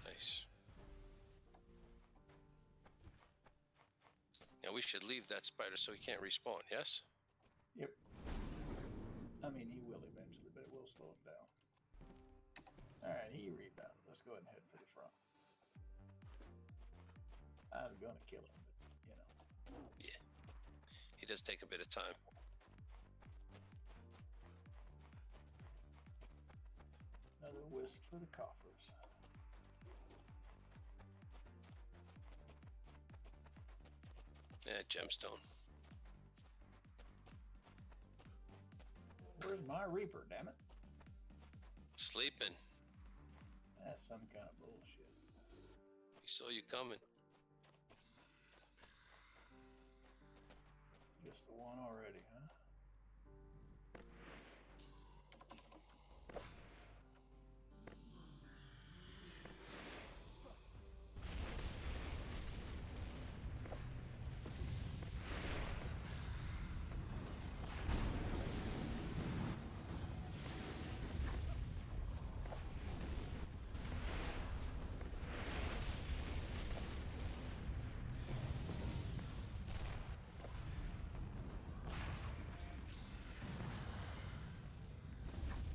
Nice. Now we should leave that spider so he can't respawn, yes? Yep. I mean, he will eventually, but it will slow him down. Alright, he rebounded. Let's go ahead and head for the front. I was gonna kill him, but you know. Yeah. He does take a bit of time. Another whisk for the coffers. Yeah, gemstone. Where's my Reaper, damn it? Sleeping. That's some kind of bullshit. He saw you coming. Just the one already, huh?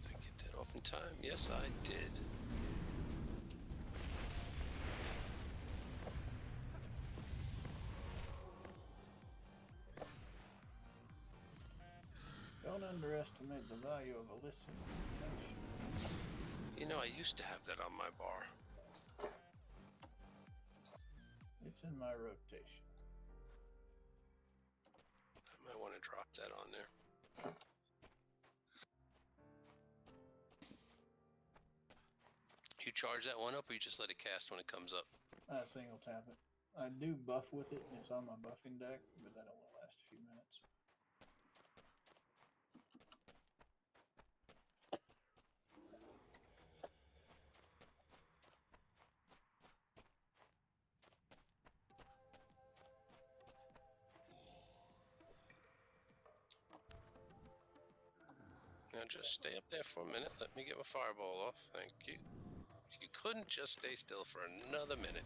Did I get that off in time? Yes, I did. Don't underestimate the value of a listen. You know, I used to have that on my bar. It's in my rotation. I might want to drop that on there. You charge that one up, or you just let it cast when it comes up? I single tap it. I do buff with it. It's on my buffing deck, but that only lasts a few minutes. Now just stay up there for a minute. Let me get my fireball off. Thank you. You couldn't just stay still for another minute.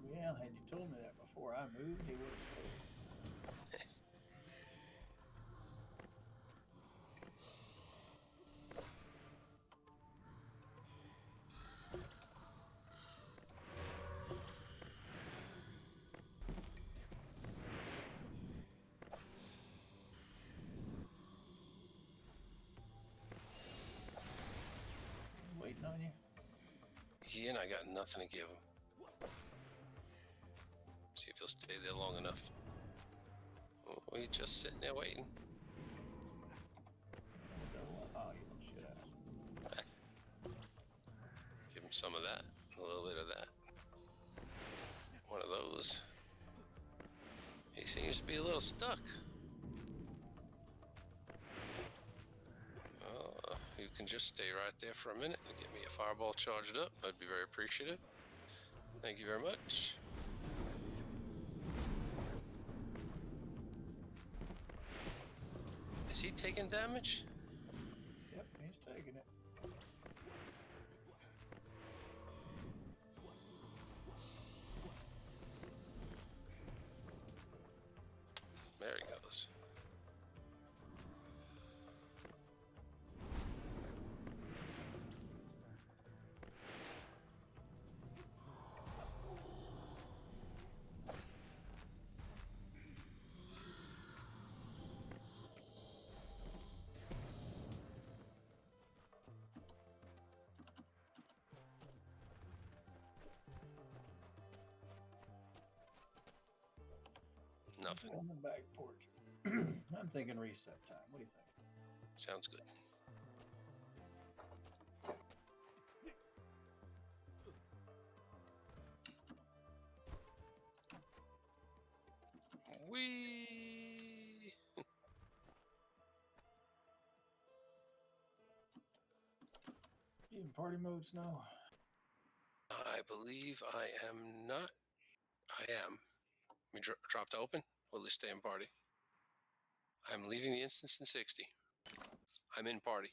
Well, had you told me that before I moved, he would have stayed. Waiting on you. He and I got nothing to give him. See if he'll stay there long enough. Oh, he's just sitting there waiting. Oh, you little shit ass. Give him some of that, a little bit of that. One of those. He seems to be a little stuck. You can just stay right there for a minute and get me a fireball charged up. I'd be very appreciative. Thank you very much. Is he taking damage? Yep, he's taking it. There he goes. Nothing. On the back porch. I'm thinking reset time. What do you think? Sounds good. Wee. You in party mode, Snow? I believe I am not. I am. We drop to open. Will they stay in party? I'm leaving the instance in 60. I'm in party.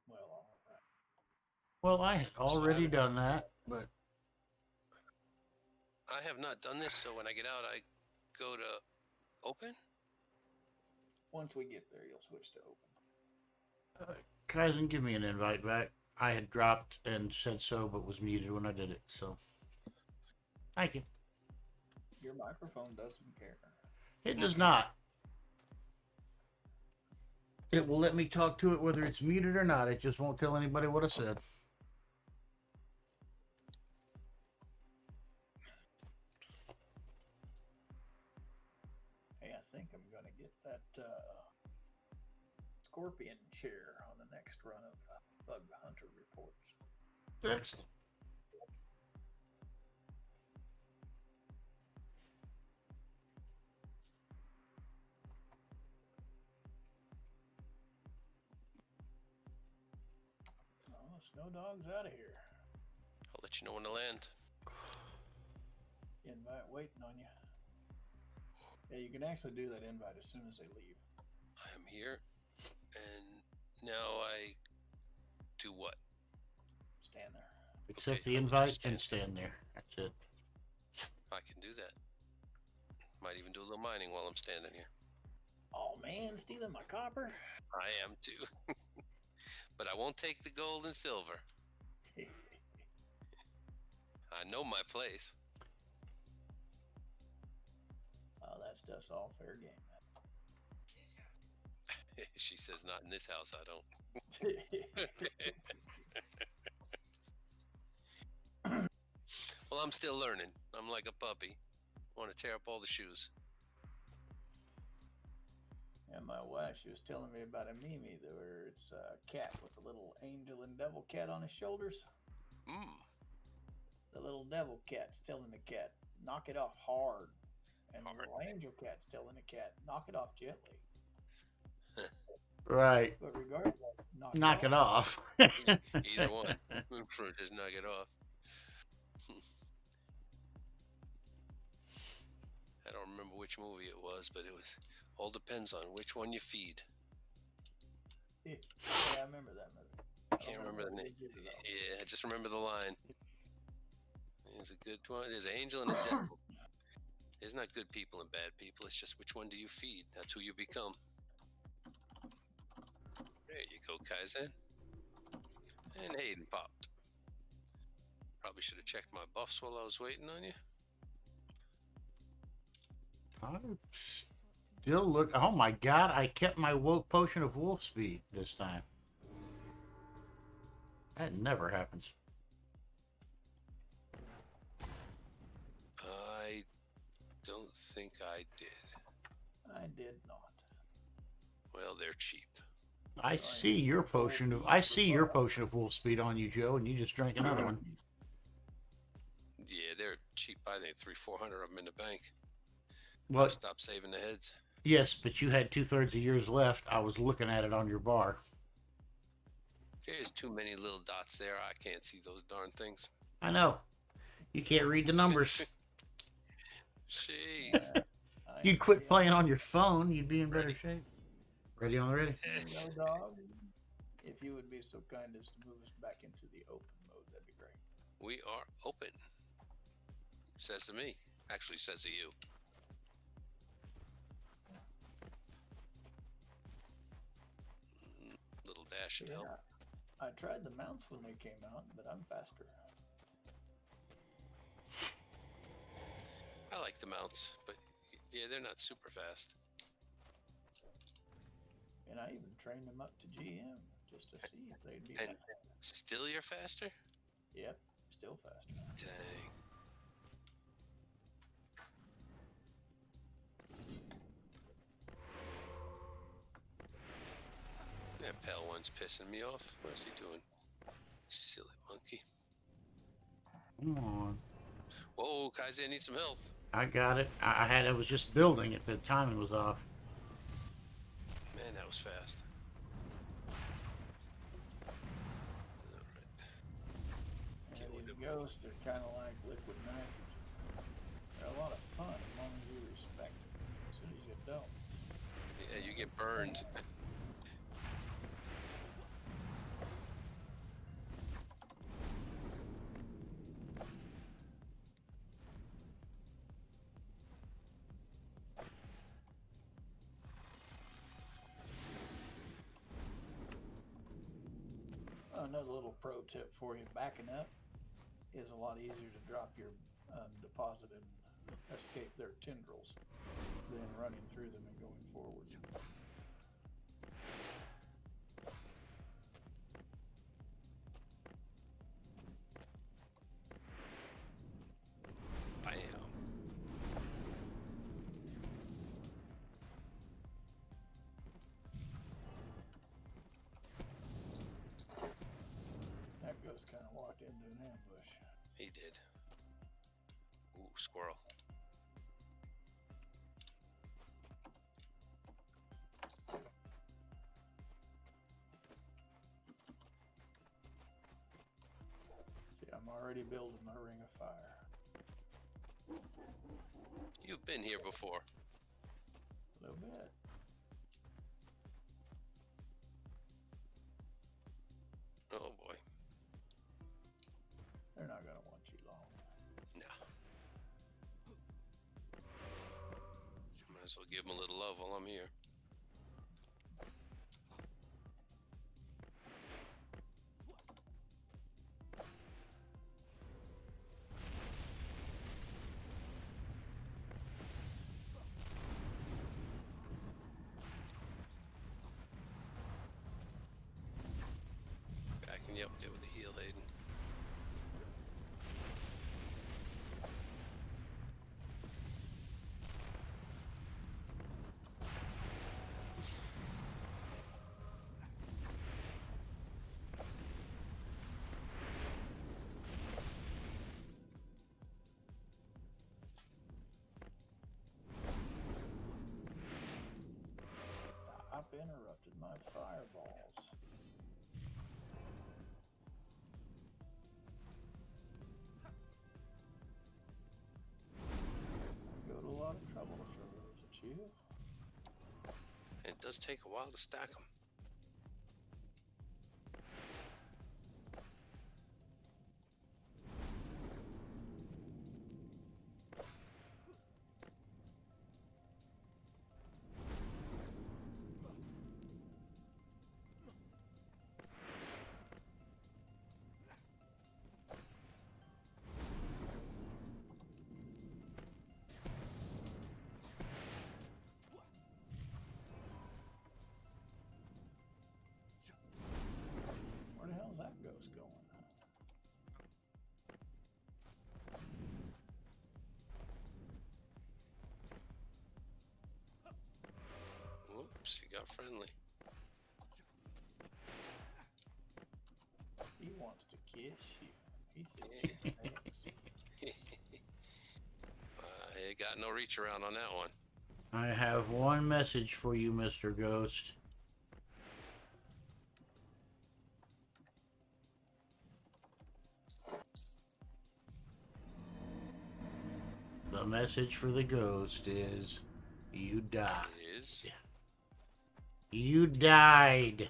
Well, all right. Well, I had already done that, but I have not done this, so when I get out, I go to open. Once we get there, you'll switch to open. Kaizen, give me an invite back. I had dropped and said so, but was muted when I did it. So, thank you. Your microphone doesn't care. It does not. It will let me talk to it whether it's muted or not. It just won't tell anybody what I said. Hey, I think I'm gonna get that scorpion chair on the next run of Bug Hunter reports. Excellent. Oh, Snow Dog's out of here. I'll let you know when to land. Invite waiting on you. Yeah, you can actually do that invite as soon as they leave. I'm here, and now I do what? Stand there. Accept Okay, the I'll invite just and stand there. That's it. I can do that. Might even do a little mining while I'm standing here. Oh man, stealing my copper. I am too. But I won't take the gold and silver. I know my place. Oh, that stuff's all fair game. She says, not in this house, I don't. Well, I'm still learning. I'm like a puppy. Want to tear up all the shoes. And my wife, she was telling me about a meme where it's a cat with a little angel and devil cat on his shoulders. The little devil cat's telling the cat, knock it off hard. And Hard. the little angel cat's telling the cat, knock it off gently. Right. But regardless, Knock it off. Either one. Just knock it off. I don't remember which movie it was, but it was all depends on which one you feed. Yeah, I remember that movie. Can't remember the name. Yeah, I just remember the line. There's a good one. There's an angel and a devil. There's not good people and bad people. It's just which one do you feed? That's who you become. There you go, Kaizen. And Hayden popped. Probably should have checked my buffs while I was waiting on you. I'm still look. Oh my god! I kept my woke potion of wolf speed this time. That never happens. I don't think I did. I did not. Well, they're cheap. I see your potion of. I see your potion of wolf speed on you, Joe, and you just drank another one. Yeah, they're cheap. I think 300-400 of them in the bank. Well, Stop saving the heads. yes, but you had 2/3 of yours left. I was looking at it on your bar. There's too many little dots there. I can't see those darn things. I know. You can't read the numbers. Jeez. You'd quit playing on your phone. You'd be in better shape. Ready on the ready? No dog. If you would be so kind as to move us back into the open mode, that'd be great. We are open. Says to me. Actually says to you. Little dash should help. I tried the mounts when they came out, but I'm faster. I like the mounts, but yeah, they're not super fast. And I even trained them up to GM just to see if they'd be And faster. still you're faster? Yep, still faster. Dang. That pale one's pissing me off. What is he doing? Silly monkey. Come on. Whoa, Kaizen needs some health. I got it. I was just building it, but the timing was off. Man, that was fast. And these ghosts, they're kind of like liquid nitrogen. They're a lot of fun as long as you respect them. As soon as you don't, Yeah, you get burned. another little pro tip for you. Backing up is a lot easier to drop your deposit and escape their tendrils than running through them and going forward. Bam. That ghost kind of walked into an ambush. He did. Ooh, squirrel. See, I'm already building my ring of fire. You've been here before. A little bit. Oh boy. They're not gonna want you long. No. Might as well give him a little love while I'm here. Backing you up there with the heel, Aiden. Stop interrupting my fireballs. Go to a lot of trouble to throw those at you. It does take a while to stack them. Where the hell's that ghost going? Whoops, he got friendly. He wants to kiss you. He thinks you're next. I got no reach around on that one. I have one message for you, Mr. Ghost. The message for the ghost is, you died. Is You died.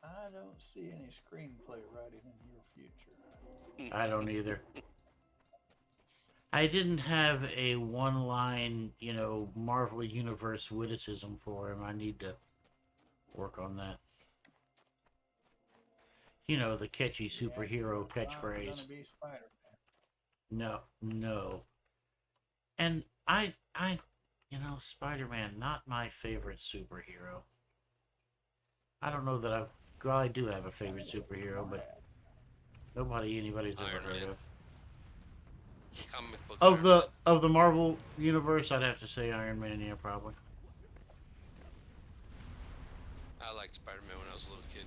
I don't see any screenplay writing in your future. I don't either. I didn't have a one-line, Marvel Universe witticism for him. I need to work on that. The catchy superhero I'm catchphrase. gonna be Spider-Man. No. And Spider-Man, not my favorite superhero. I don't know that I do have a favorite superhero, but anybody's ever Iron heard Man. of. comic book Of Iron the Man. of the Marvel universe, I'd have to say Iron Man, yeah, probably. I liked Spider-Man when I was a little kid.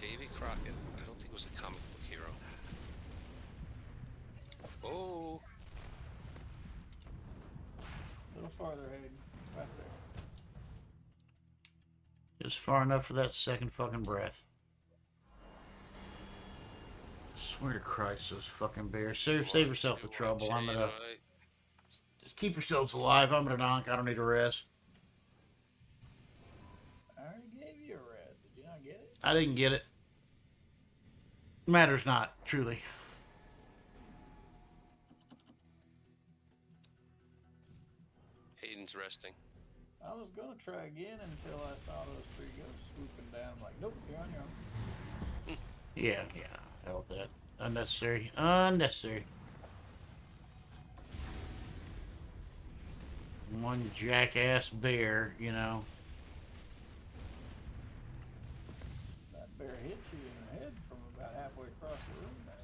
Davy Crockett. I don't think it was a comic book hero. Oh, A little farther, Hayden. Right there. Just far enough for that second fucking breath. Swear to Christ, those fucking bears. Save yourself the trouble. I'm gonna just keep yourselves alive. I'm gonna donk. I don't need a rest. I already gave you a rest. Did you not get it? I didn't get it. Matters not, truly. Hayden's resting. I was gonna try again until I saw those three ghosts swooping down. I'm like, nope, you're on your own. Yeah, hell with that. Unnecessary. Unnecessary. One jackass bear, you know. That bear hit you in the head from about halfway across the room there.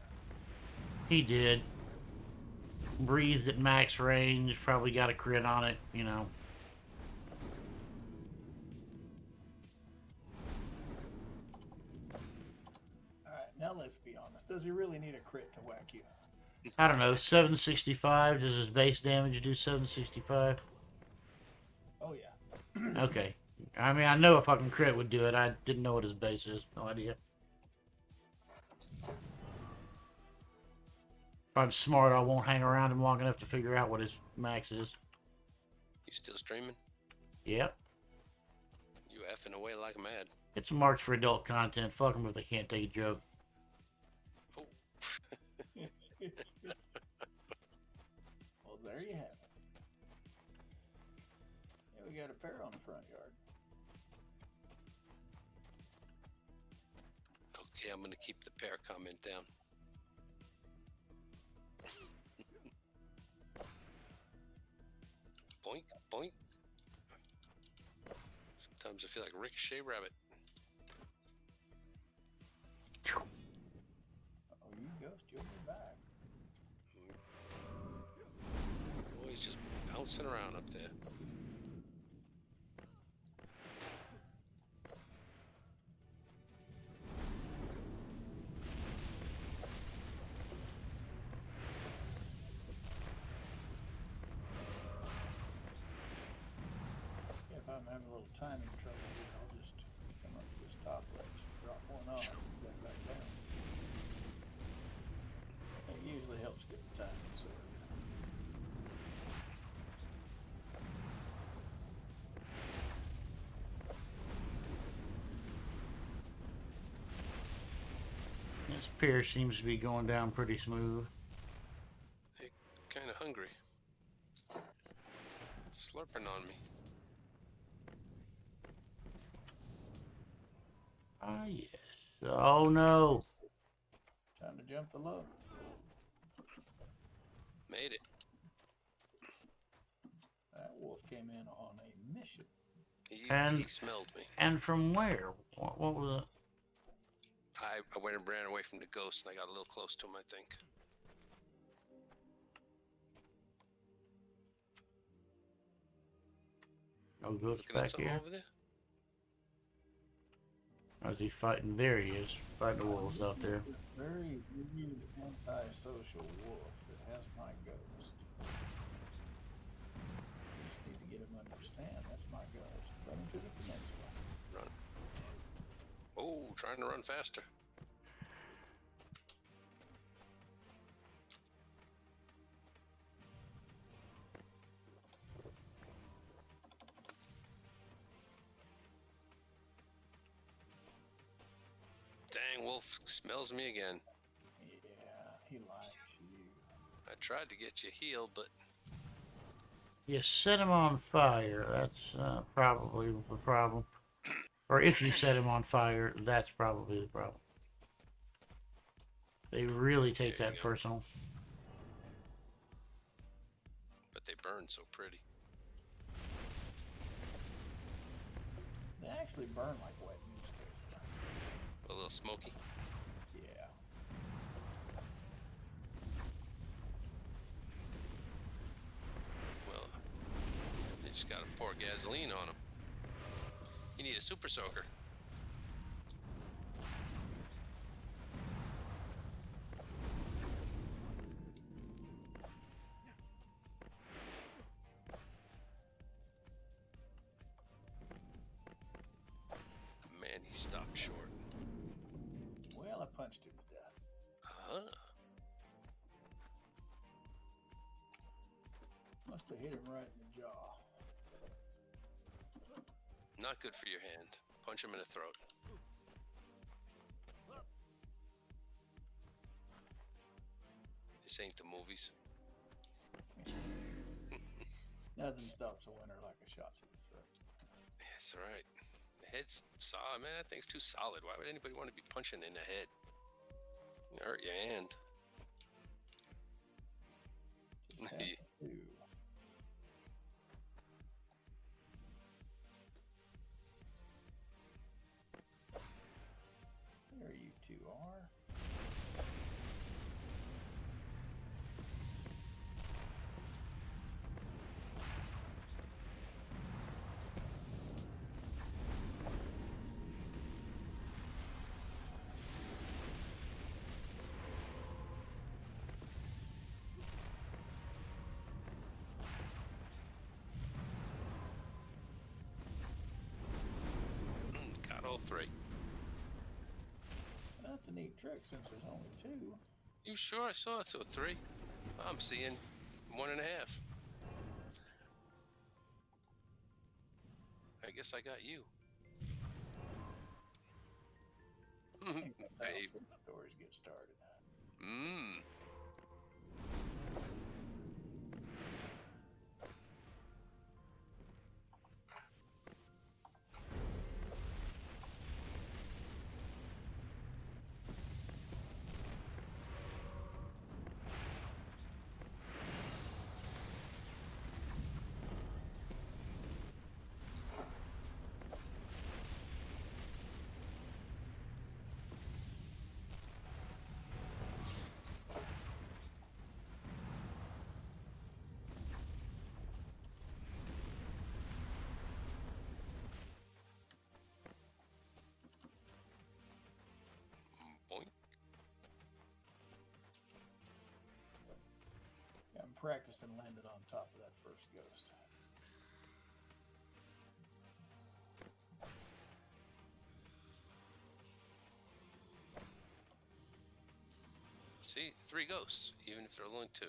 He did. Breathed at max range, probably got a crit on it, you know. Alright, now let's be honest. Does he really need a crit to whack you? I don't know, 765. Does his base damage do 765? Oh, yeah. Okay. I mean, I know a fucking crit would do it. I didn't know what his base is. No idea. If I'm smart, I won't hang around him long enough to figure out what his max is. You still streaming? Yep. You effing away like mad. It's marked for adult content. Fuck them if they can't take a joke. Oh. Well, there you have it. Yeah, we got a pair on the front yard. Okay, I'm gonna keep the pair comment down. Boink, boink. Sometimes I feel like Ricochet Rabbit. Oh, you ghost, you'll be back. Oh, he's just bouncing around up there. Yeah, if I'm having a little timing trouble here, I'll just come up to this top ledge, drop one off, and get back down. It usually helps get the timing sorted. This pier seems to be going down pretty smooth. Hey, kind of hungry. Slurping on me. Ah, yes. Oh, no. Time to jump the load. Made it. That wolf came in on a mission. He smelled me. And from where? What was it? I went and ran away from the ghost, and I got a little close to him, I think. No ghost Looking at back something here? over there? Or is he fighting? There he is. Fighting the wolves out there. Very weird antisocial wolf that has my ghost. Just need to get him to understand that's my ghost. Run into the peninsula. Run. Oh, trying to run faster. Dang, wolf smells me again. Yeah, he likes you. I tried to get you healed, but You set him on fire. That's probably the problem. Or if you set him on fire, that's probably the problem. They really take There you that go. personal. they burn so pretty. They actually burn like wet newspaper. A little smoky. Yeah. Well, you just gotta pour gasoline on them. You need a super soaker. Man, he stopped short. Well, I punched him to death. Huh? Must have hit him right in the jaw. Not good for your hand. Punch him in the throat. This ain't the movies. Nothing stops a winner like a shot to the throat. That's right. The head's solid, man. That thing's too solid. Why would anybody want to be punching in the head? You hurt your hand. Just have to. There you two are. Got all three. That's a neat trick since there's only two. You sure? I saw it. So three. I'm seeing 1.5. I guess I got you. I think that's how Hey. stories get started. Mmm. Boink. Yeah, I'm practicing landing on top of that first ghost. See, 3 ghosts, even if they're only 2.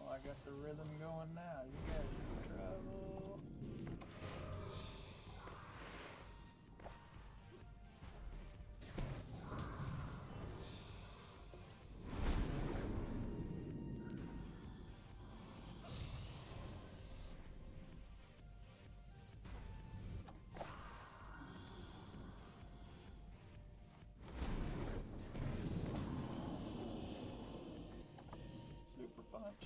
Oh, I got the rhythm going now. You guys are in trouble. Super punch.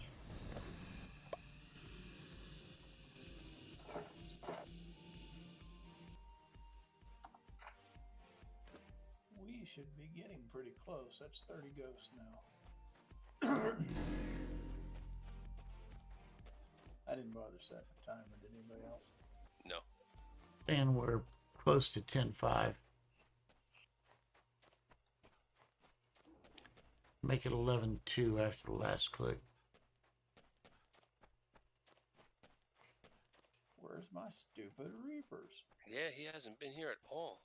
We should be getting pretty close. That's 30 ghosts now. I didn't bother setting a timer. Did anybody else? No. And we're close to 10-5. Make it 11-2 after the last click. Where's my stupid Reapers? Yeah, he hasn't been here at all.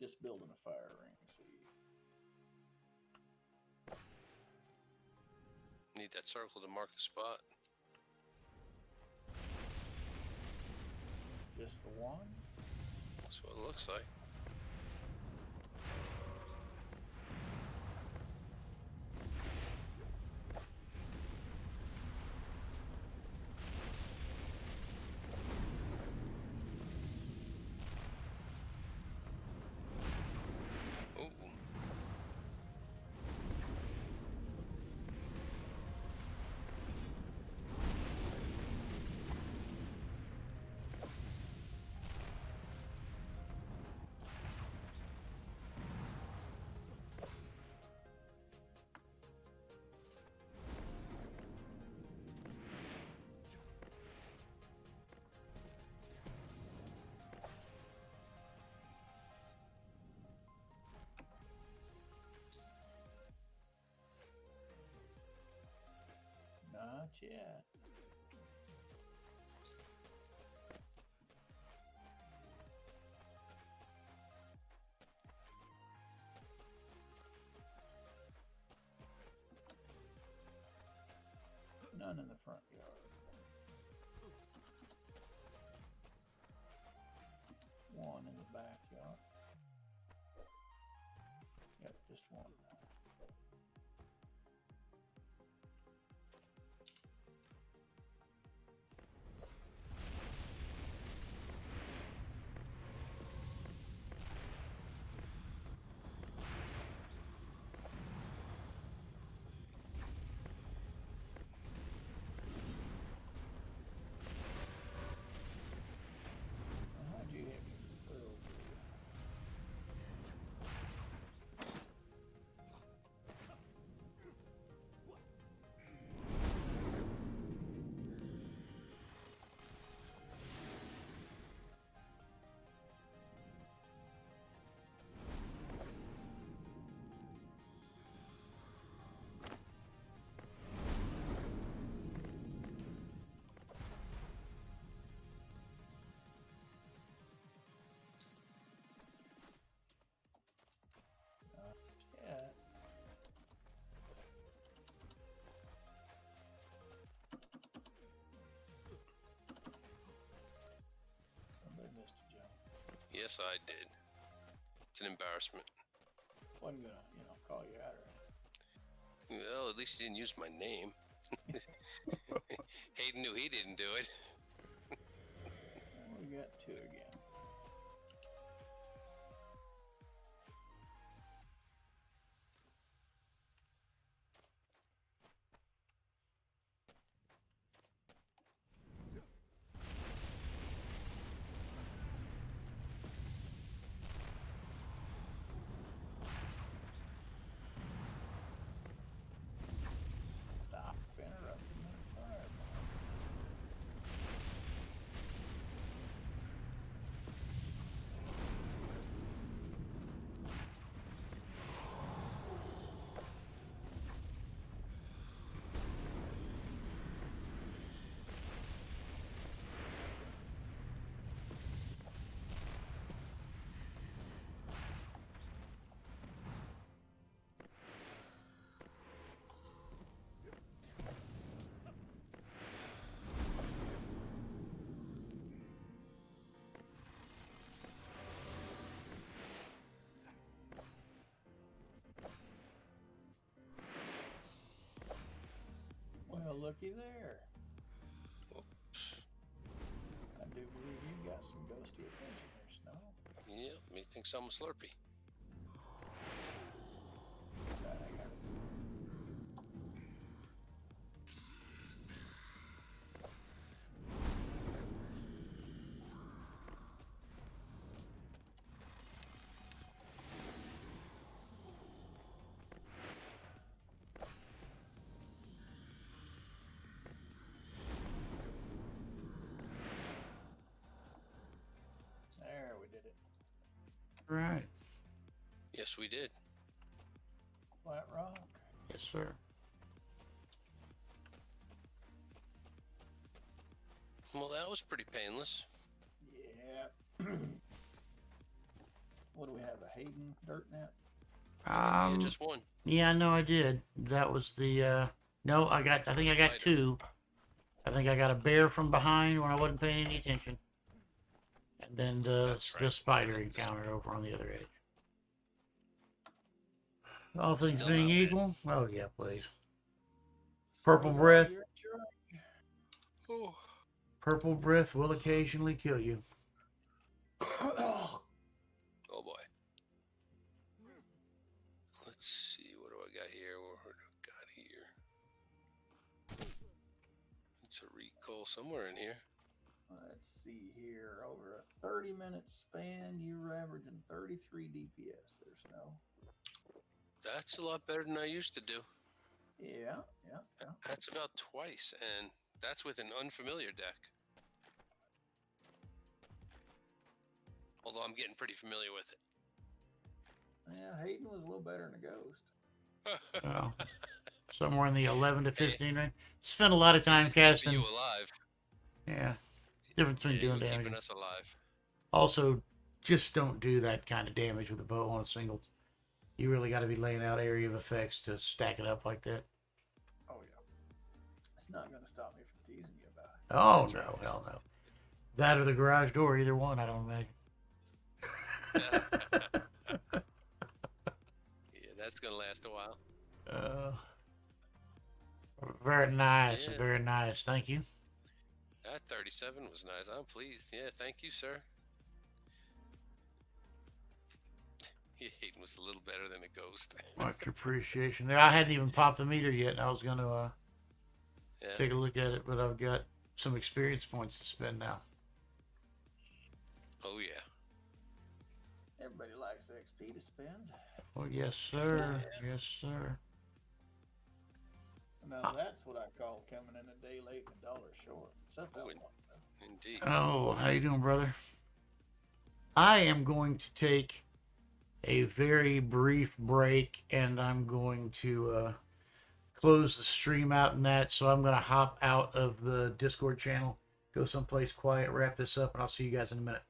Just building a fire ring. See. Need that circle to mark the spot. Just the one? That's what it looks like. Ooh. Not yet. None in the front yard. One in the backyard. Yep, just one. How'd you hit me? Yeah. Somebody missed a jump. Yes, I did. It's an embarrassment. Wasn't gonna, call you out or anything. Well, at least he didn't use my name. Hayden knew he didn't do it. We got two again. Stop interrupting my fireball. Well, looky there. Oops. I do believe you got some ghosty attention there, Snow. Yep, methinks I'm a Slurpee. Right, I got it. There, we did it. Right. Yes, we did. Flat rock. Yes, sir. Well, that was pretty painless. Yeah. What do we have? A Hayden dirt net? Yeah, just one. Yeah, no, I did. That was the, no, I think I got Spider. two. I think I got a bear from behind when I wasn't paying any attention. And then That's the right. spider encounter over on the other edge. All things Still being not bad. equal, oh yeah, please. Purple breath. You're Oh. Purple breath will occasionally kill you. Oh boy. Let's see, what do I got here? What do I got here? It's a recall somewhere in here. Let's see here. Over a 30-minute span, you were averaging 33 DPS there, Snow. That's a lot better than I used to do. Yeah. That's about twice, and that's with an unfamiliar deck. Although I'm getting pretty familiar with it. Yeah, Hayden was a little better than a ghost. Well, somewhere in the 11 to 15 range. Spent a lot of time He's keeping casting. you alive. Yeah. Difference between Yeah, doing you're damage. keeping us alive. Also, just don't do that kind of damage with a bow on a single. You really got to be laying out area of effects to stack it up like that. Oh, It's not going to stop me from teasing you about it. Oh, That's no, right. hell no. That or the garage door, either one, I don't imagine. Yeah, that's gonna last a while. Uh, very nice, Yeah. very nice. Thank you. That 37 was nice. I'm pleased. Yeah, thank you, sir. Yeah, Hayden was a little better than a ghost. Much appreciation. I hadn't even popped the meter yet, and I was going to Yeah. take a look at it, but I've got some experience points to spend now. Oh yeah. Everybody likes XP to spend. Oh, yes, sir. Yes, sir. Now that's what I call coming in a day late and $1 short. Except Oh, that Indeed. Oh, how you doing, brother? I am going to take a very brief break, and I'm going to close the stream out and that. So I'm going to hop out of the Discord channel, go someplace quiet, wrap this up, and I'll see you guys in a minute.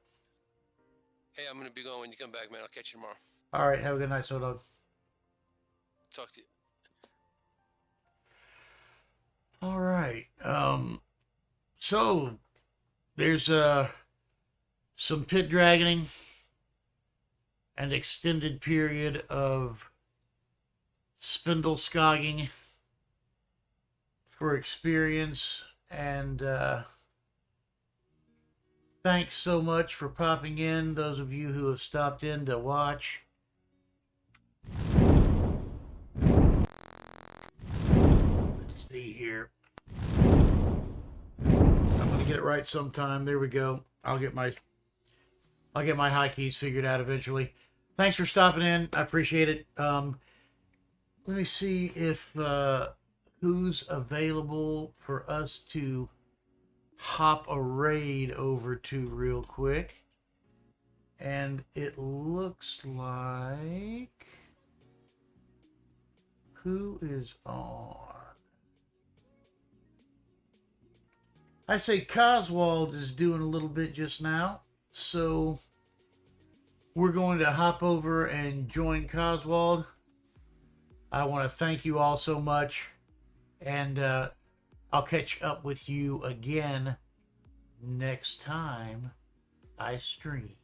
Hey, I'm gonna be going when you come back, man. I'll catch you tomorrow. All right, have a good night, so dog. Talk to you. All right. So there's some pit dragoning, an extended period of spindle scogging for experience, and thanks so much for popping in, those of you who have stopped in to watch. Let's see here. I'm gonna get it right sometime. There we go. I'll get my high keys figured out eventually. Thanks for stopping in. I appreciate it. Let me see if who's available for us to hop a raid over to real quick. And it looks like who is on? I say Coswald is doing a little bit just now, so we're going to hop over and join Coswald. I want to thank you all so much, and I'll catch up with you again next time I stream.